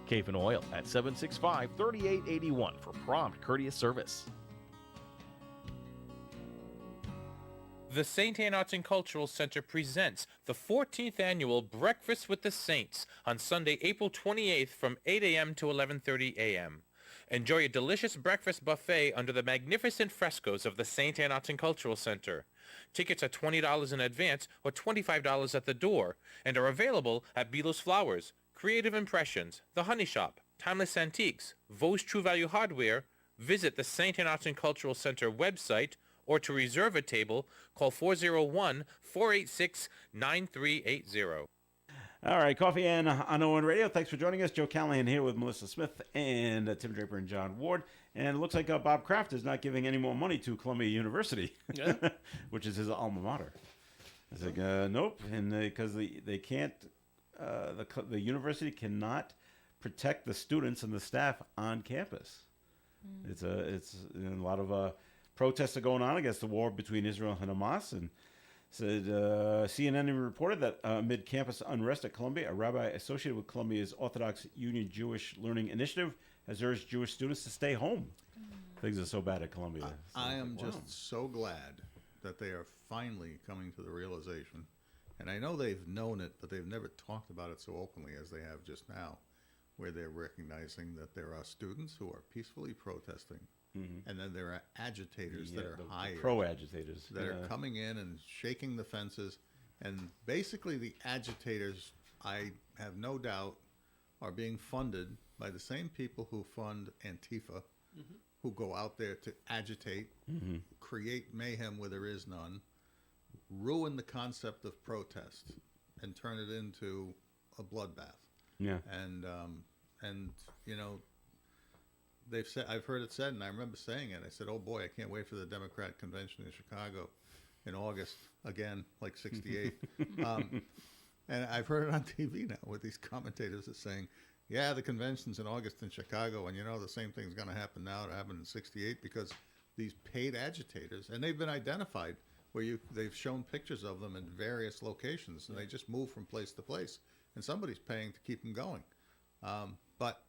Kafin Oil at 765-3881 for prompt, courteous service. The St. Anne Arts and Cultural Center presents the 14th annual Breakfast with the Saints on Sunday, April 28th from 8 a.m. to 11:30 a.m. Enjoy a delicious breakfast buffet under the magnificent frescoes of the St. Anne Arts and Cultural Center. Tickets are $20 in advance or $25 at the door and are available at Belos Flowers, Creative Impressions, The Honey Shop, Timeless Antiques, Vos True Value Hardware. Visit the St. Anne Arts and Cultural Center website, or to reserve a table, call 401-486-9380. All right, Coffee and on ON Radio. Thanks for joining us. Joe Callahan here with Melissa Smith and Tim Draper and John Ward. And it looks like Bob Kraft is not giving any more money to Columbia University, Yeah. which is his alma mater. I was like, nope, and because they can't, the university cannot protect the students and the staff on campus. It's a lot of protests are going on against the war between Israel and Hamas, and said CNN reported that amid campus unrest at Columbia, a rabbi associated with Columbia's Orthodox Union Jewish Learning Initiative has urged Jewish students to stay home. Things are so bad at Columbia. I am wow. just so glad that they are finally coming to the realization, and I know they've known it, but they've never talked about it so openly as they have just now, where they're recognizing that there are students who are peacefully protesting, and then there are agitators that are hired, pro-agitators that are coming in and shaking the fences, and basically the agitators, I have no doubt, are being funded by the same people who fund Antifa, who go out there to agitate, create mayhem where there is none, ruin the concept of protest, and turn it into a bloodbath. Yeah. And you know, they've said, I've heard it said, and I remember saying it. I said, "Oh boy, I can't wait for the Democratic convention in Chicago in August again, like '68." And I've heard it on TV now with these commentators that saying, "Yeah, the convention's in August in Chicago, and you know the same thing's going to happen now. It happened in '68 because these paid agitators, and they've been identified where they've shown pictures of them in various locations, and they just move from place to place, and somebody's paying to keep them going." But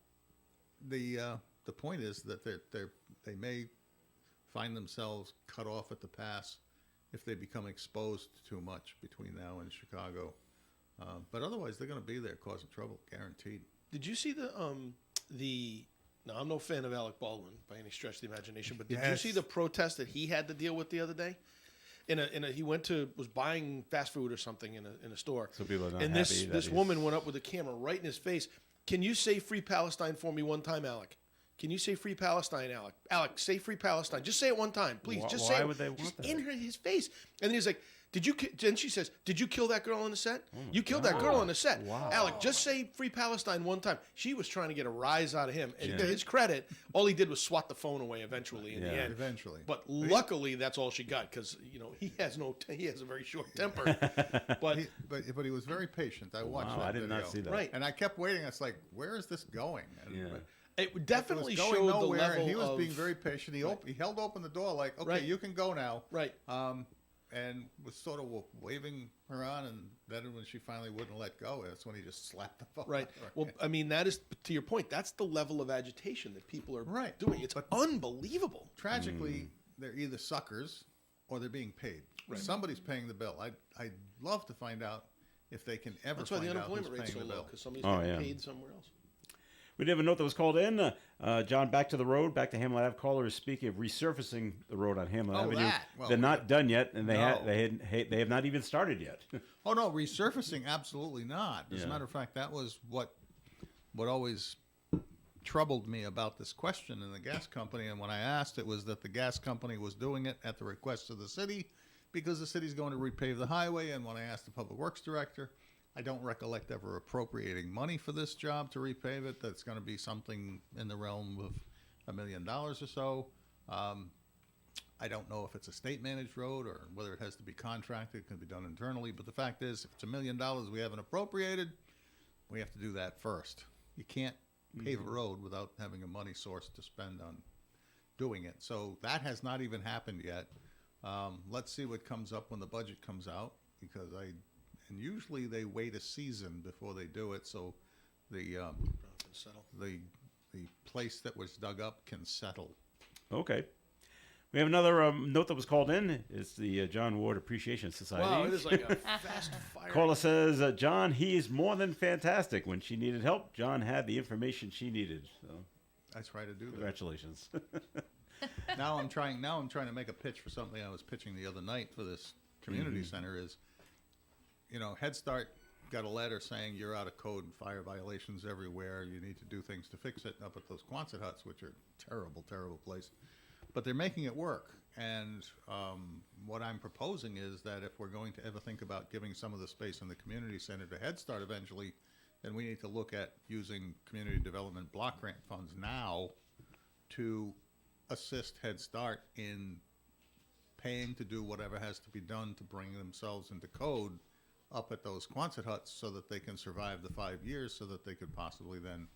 the point is that they may find themselves cut off at the pass if they become exposed too much between now and Chicago. But otherwise, they're going to be there causing trouble, guaranteed. Did you see the now I'm no fan of Alec Baldwin by any stretch of the imagination, but did you see the protest that he had to deal with the other day? He was buying fast food or something in a store. So people are not and happy that this he's- woman went up with a camera right in his face. Can you say "Free Palestine" for me one time, Alec? Can you say "Free Palestine," Alec? Alec, say "Free Palestine." Just say it one time, please. Just say why it. would they want Just that? in his face. And then he's like, Then she says, "Did you kill that girl on the set? You killed that girl on the set." Wow. Alec, just say "Free Palestine" one time. She was trying to get a rise out of him. And to his credit, all he did was swat the phone away eventually in the end. Eventually. But luckily, that's all she got because he has a very short temper. But But he was very patient. I watched Wow, that I did not video. see that. Right. And I kept waiting. It's like, where is this going? And, Yeah. but it definitely it was going showed the nowhere, level and he was of being very patient. He held open the door like, "Okay, Right. you can go now." right. And was sort of waving her on, and then when she finally wouldn't let go, that's when he just slapped the phone. Right. Well, I mean, that is, to your point, that's the level of agitation that people are Right. doing. It's unbelievable. Tragically, they're either suckers or they're being paid. Somebody's paying the bill. I'd love to find out if they can ever That's why find the out who's unemployment rate's paying so the low bill. because somebody's Oh, getting yeah. paid somewhere else. We did have a note that was called in. John, back to the road, back to Hamlet Ave. Caller is speaking of resurfacing the road on Hamlet Oh, Avenue. that. Well, They're not done yet, and they No. they have not even started yet. Oh no, resurfacing absolutely not. As Yeah. a matter of fact, that was what always troubled me about this question in the gas company. And when I asked, it was that the gas company was doing it at the request of the city because the city's going to repave the highway. And when I asked the public works director, I don't recollect ever appropriating money for this job to repave it. That's going to be something in the realm of $1 million or so. I don't know if it's a state-managed road or whether it has to be contracted. It can be done internally. But the fact is, if it's $1 million we haven't appropriated, we have to do that first. You can't pave a road without having a money source to spend on doing it. So that has not even happened yet. Let's see what comes up when the budget comes out, because and usually they wait a season before they do it, so the place that was dug up can settle. Okay. We have another note that was called in. It's the John Ward Appreciation Society. Wow, it is like a fast fire. Carla says, John, he is more than fantastic. When she needed help, John had the information she needed. So, I try to do that. congratulations. Now I'm trying to make a pitch for something I was pitching the other night for this community center. Is, Head Start got a letter saying you're out of code and fire violations everywhere. You need to do things to fix it up at those Quonset huts, which are terrible, terrible place. But they're making it work. And what I'm proposing is that if we're going to ever think about giving some of the space in the community center to Head Start eventually, then we need to look at using community development block grant funds now to assist Head Start in paying to do whatever has to be done to bring themselves into code up at those Quonset huts so that they can survive the 5 years, so that they could possibly then,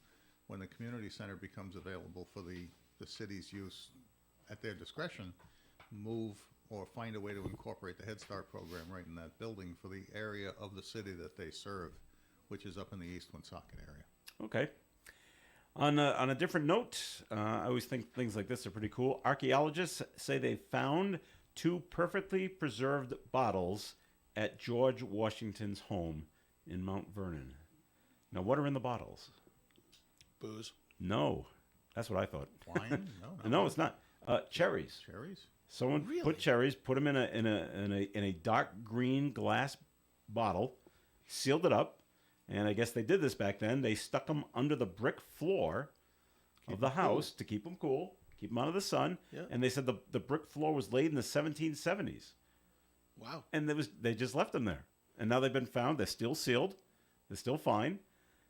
when the community center becomes available for the city's use at their discretion, move or find a way to incorporate the Head Start program right in that building for the area of the city that they serve, which is up in the East Woonsocket area. Okay. On a different note, I always think things like this are pretty cool. Archaeologists say they found 2 perfectly preserved bottles at George Washington's home in Mount Vernon. Now, what are in the bottles? Booze. No, that's what I thought. Wine? No, No, it's not. Cherries. Cherries? Someone put cherries, put them in a dark green glass bottle, sealed it up, and I guess they did this back then. They stuck them under the brick floor of the house to keep them cool, keep them out of the sun. Yeah. And they said the brick floor was laid in the 1770s. Wow. And they just left them there. And now they've been found. They're still sealed. They're still fine.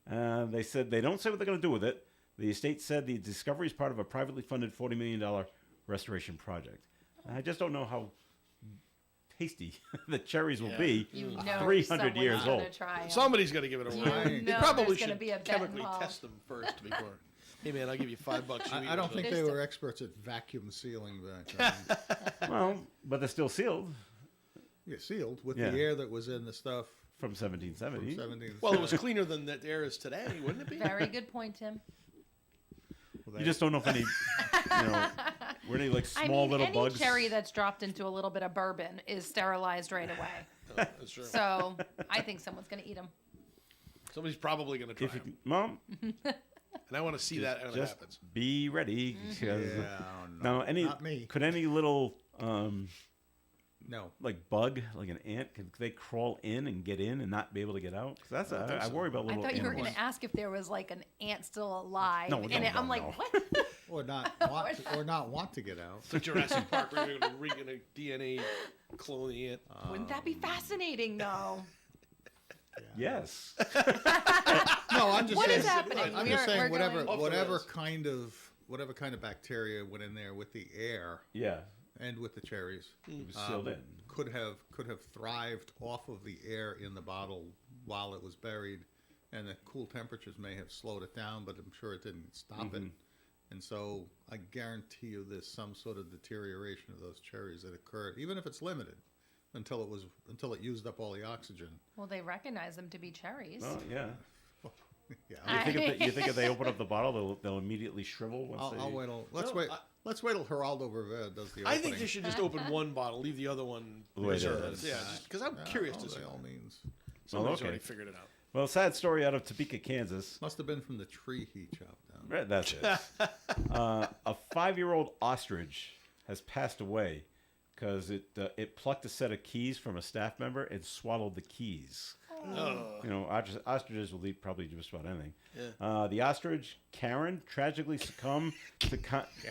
They said they don't say what they're going to do with it. The estate said the discovery is part of a privately funded $40 million restoration project. And I just don't know how tasty the cherries will be 300 someone's years gonna old. try 'em. Somebody's got to give it a You whirl. know They probably there's gonna should be a bet chemically involved. test them first before. Hey man, I'll give you $5. You eat I don't one think of they There's were experts at vacuum sealing back then. Well, but they're still sealed Yeah, sealed with Yeah. the air that was in the stuff from from 1770. 70s. Well, it was cleaner than that air is today, wouldn't it be? Very good point, Tim. You just don't know if any, were any like small little any bugs. cherry that's dropped into a little bit of bourbon is sterilized right away. That's true. So I think someone's going to eat them. Somebody's probably going to try If you, them. Mom, And I want to see that when it just happens. be ready. Because, Yeah, no, now, not me. could any little No. like bug, like an ant, could they crawl in and get in and not be able to get out? 'Cause that's I worry about I little thought you were animals. going to ask if there was like an ant still alive. No, in it. no, I'm like, no. what? Or not want to get out. So Jurassic Park, we're going to DNA clone the ant. Wouldn't that be fascinating, though? Yes. No, I'm just What saying. is happening? I'm We're- just saying we're whatever going- whatever Off the kind of bacteria went in there with the air Yeah. and with the cherries It was sealed in. could have thrived off of the air in the bottle while it was buried, and the cool temperatures may have slowed it down, but I'm sure it didn't stop it. And so I guarantee you there's some sort of deterioration of those cherries that occurred, even if it's limited, until it used up all the oxygen. Well, they recognize them to be cherries. Oh yeah. Yeah. You think if they open up the bottle, they'll immediately shrivel once they? I'll wait. Let's No, wait. Let's wait till Geraldo Rivera does the opening. I think they should just open one bottle, leave the other one The way it reserved. is. Yeah, because I'm curious to see. By all means. Somebody's okay. already figured it out. Well, sad story out of Topeka, Kansas. Must have been from the tree he chopped down. Right, that's it. A 5-year-old ostrich has passed away because it plucked a set of keys from a staff member and swallowed the keys. Ostriches will eat probably just about anything. Yeah. The ostrich, Karen, tragically succumbed to...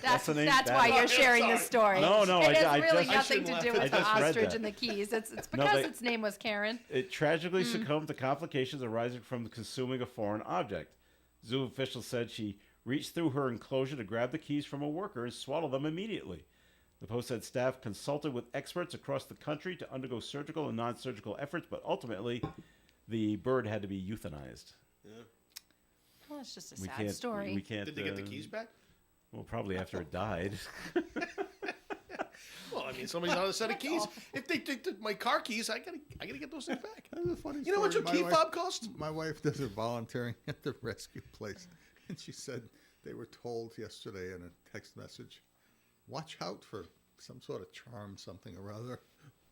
That's the name? why you're sharing this story. No, It has I really just- nothing to I do shouldn't with laugh. the I just read ostrich that. and the keys. It's No, because they- its name was Karen. It tragically succumbed to complications arising from consuming a foreign object. Zoo officials said she reached through her enclosure to grab the keys from a worker and swallow them immediately. The Post said staff consulted with experts across the country to undergo surgical and non-surgical efforts, but ultimately the bird had to be euthanized. Well, it's just a We sad can't. story. We can't. Did they get the keys back? Well, probably after it died. Well, I mean, somebody's on a set of keys. If they took my car keys, I gotta get those things back. That's a funny You know what your story. key fob costs? My wife does her volunteering at the rescue place, and she said they were told yesterday in a text message, watch out for some sort of charm, something or other.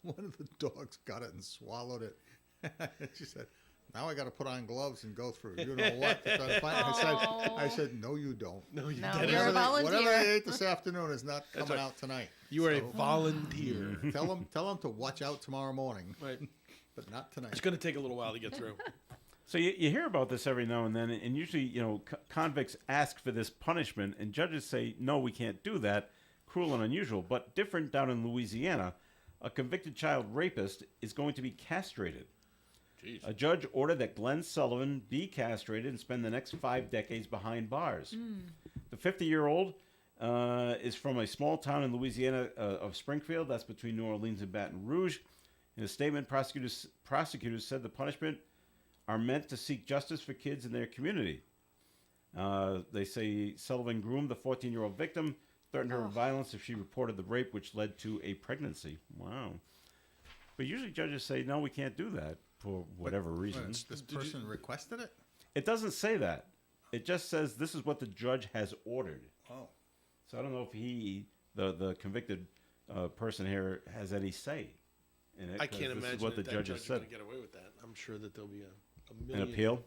One of the dogs got it and swallowed it. And she said, now I got to put on gloves and go through you know what to try to find it. I said, no, you don't. No, you No, didn't. you're a volunteer. Whatever I ate this afternoon is not coming right. out tonight. You are a volunteer. Tell them to watch out tomorrow morning, Right. but not tonight. It's going to take a little while to get through. So you hear about this every now and then, and usually, you know, convicts ask for this punishment, and judges say, no, we can't do that, cruel and unusual. But different down in Louisiana, a convicted child rapist is going to be castrated. Jeez. A judge ordered that Glenn Sullivan be castrated and spend the next 5 decades behind bars. The 50-year-old is from a small town in Louisiana of Springfield. That's between New Orleans and Baton Rouge. In a statement, prosecutors said the punishment are meant to seek justice for kids in their community. They say Sullivan groomed the 14-year-old victim, threatened her with violence if she reported the rape, which led to a pregnancy. Wow. But usually judges say, no, we can't do that for whatever reason. This person requested it? It doesn't say that. It just says this is what the judge has ordered. Oh. So I don't know if the convicted person here, has any say in it. I 'cause can't this imagine is what the that judge has judge is going said. to get away with that. I'm sure that there'll be a An million. appeal?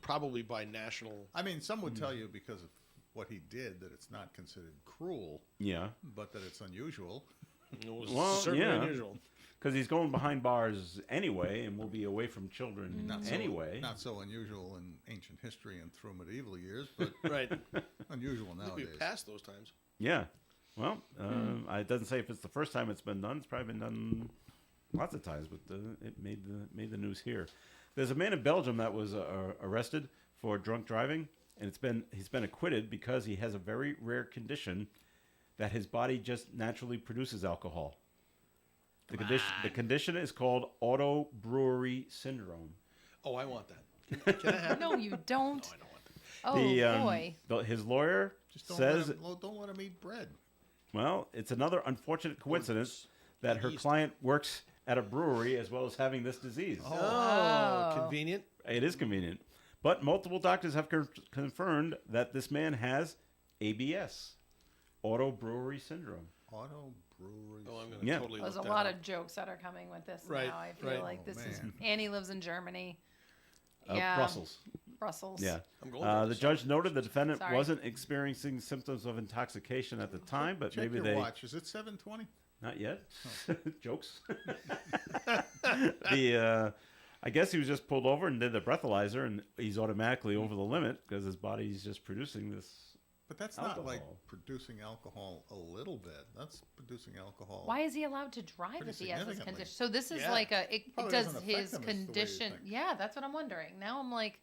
Probably by national. I mean, some would tell you because of what he did that it's not considered cruel, Yeah. but that it's unusual. It was Well, certainly yeah. unusual. Because he's going behind bars anyway and will be away from children Not anyway. Not so unusual in ancient history and through medieval years, but Right. unusual We nowadays. passed those times. Yeah. Well, it doesn't say if it's the first time it's been done. It's probably been done lots of times, but it made the news here. There's a man in Belgium that was arrested for drunk driving, and he's been acquitted because he has a very rare condition that his body just naturally produces alcohol. The condition is called auto brewery syndrome. Oh, I want that. Can I have? No, you don't. No, I don't want that. Oh, boy. His lawyer Just don't says, don't let him eat bread. well, it's another unfortunate coincidence that her yeast. client works at a brewery as well as having this disease. Oh, convenient. It is convenient. But multiple doctors have confirmed that this man has ABS, auto brewery syndrome. Auto brewery. Oh, I'm going to Yeah. totally There's a look that lot up. of jokes that are coming with this Right, now. I feel right. like this is man. Annie lives in Germany. Yeah, Brussels. Brussels. Yeah. I'm going there The this judge noted the defendant Sorry. wasn't experiencing symptoms of intoxication at the time, but Check maybe your they watch. Is it 7:20? not yet. Jokes. I guess he was just pulled over and did the breathalyzer, and he's automatically over the limit because his body's just producing this. But that's not like Alcohol. producing alcohol a little bit. That's producing alcohol. Why is he allowed to drive Pretty if he has this significantly. condition? So this is Yeah. like it Probably does doesn't affect his him as the way you condition. think. Yeah, that's what I'm wondering. Now I'm like,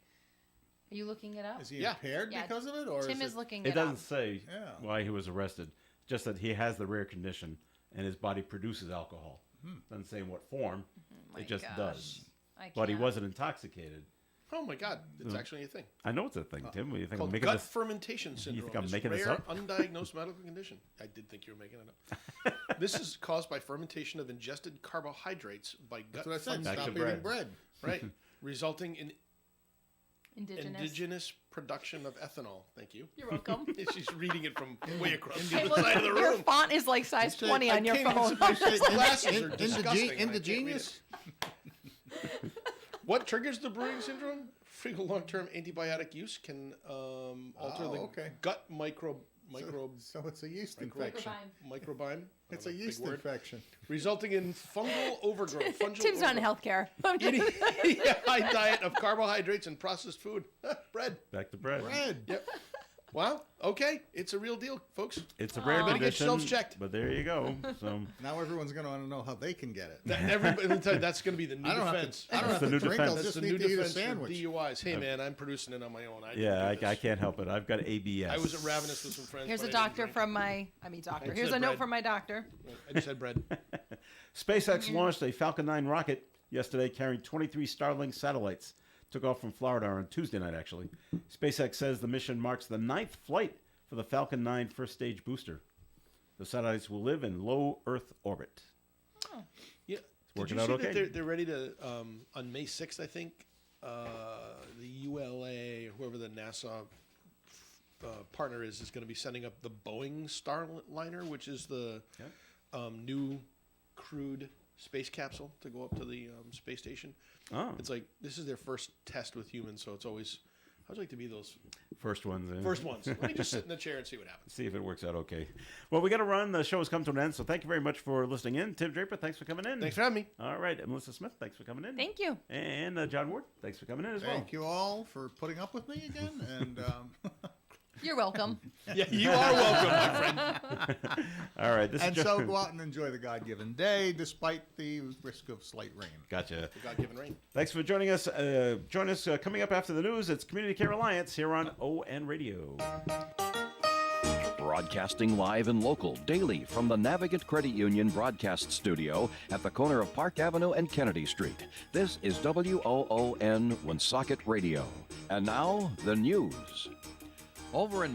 are you looking it up? Is he Yeah. impaired Yeah. because of it, or Tim is is it? looking It it doesn't up. say Yeah. why he was arrested, just that he has the rare condition and his body produces alcohol. Doesn't say in what form, My it just gosh. does. I But he can't. wasn't intoxicated. Oh my God, it's actually a thing. I know it's a thing, Tim. What do you think I'm Called making gut this? fermentation syndrome. think I'm It's making this rare, up? undiagnosed medical condition. I did think you were making it up. This is caused by fermentation of ingested carbohydrates by gut That's what I said. fungi, Back Stop to eating bread. bread. right? Resulting in indigenous. indigenous production of ethanol. Thank you. You're welcome. She's reading it from way across the Hey, other look, side of the your room. font is like size 20 on your can't phone. even see my glasses are disgusting. I can't read Indigenous. it. What triggers the brewing syndrome? Frequent long-term antibiotic use can alter the okay. gut microbe So it's a yeast infection. microbiome. It's I a don't know, yeast big word. infection. Resulting in fungal overgrowth. Tim's not in healthcare. I'm just- Eating a high diet of carbohydrates and processed food. Bread. Back to bread. Bread. Yep. Wow. Okay. It's a real deal, folks. It's a rare Gotta get condition, yourselves checked. but there you go. So Now everyone's going to want to know how they can get it. Everybody, let me tell you, that's going to be the new I don't have defense. to. I don't have the to new drink. defense. I'll That's just the need new to eat a defense for sandwich. DUIs. Hey, man, I'm producing it on my own. yeah, didn't do I this. can't help it. I've got ABS. I was at Ravenous with some friends. Here's but a I didn't doctor drink. from doctor. I Here's said a note bread. from my doctor. I just had bread. SpaceX launched a Falcon 9 rocket yesterday carrying 23 Starlink satellites. took off from Florida on Tuesday night, actually. SpaceX says the mission marks the 9th flight for the Falcon 9 first stage booster. The satellites will live in low Earth orbit. Yeah, working did out you see okay. that they're ready to on May 6th, I think. The ULA, or whoever the NASA partner is going to be sending up the Boeing Starliner, which is the new crewed space capsule to go up to the space station. Oh, It's like this is their first test with humans, so it's always. How'd you like to be those first ones. first ones? Let me just sit in the chair and see what happens. See if it works out okay. Well, we got to run. The show has come to an end, so thank you very much for listening in. Tim Draper, thanks for coming in. Thanks for having me. All right, and Melissa Smith, thanks for coming in. Thank you. And John Ward, thanks for coming in as well. Thank you all for putting up with me again. And You're welcome. Yeah, you are welcome, my friend. All right, this and is so John. go out and enjoy the God-given day, despite the risk of slight rain. Gotcha. God-given rain. Thanks for joining us. Join us coming up after the news. It's Community Care Alliance here on ON Radio. Broadcasting live and local daily from the Navigant Credit Union broadcast studio at the corner of Park Avenue and Kennedy Street. This is WOON Woonsocket Radio. And now, the news. Over in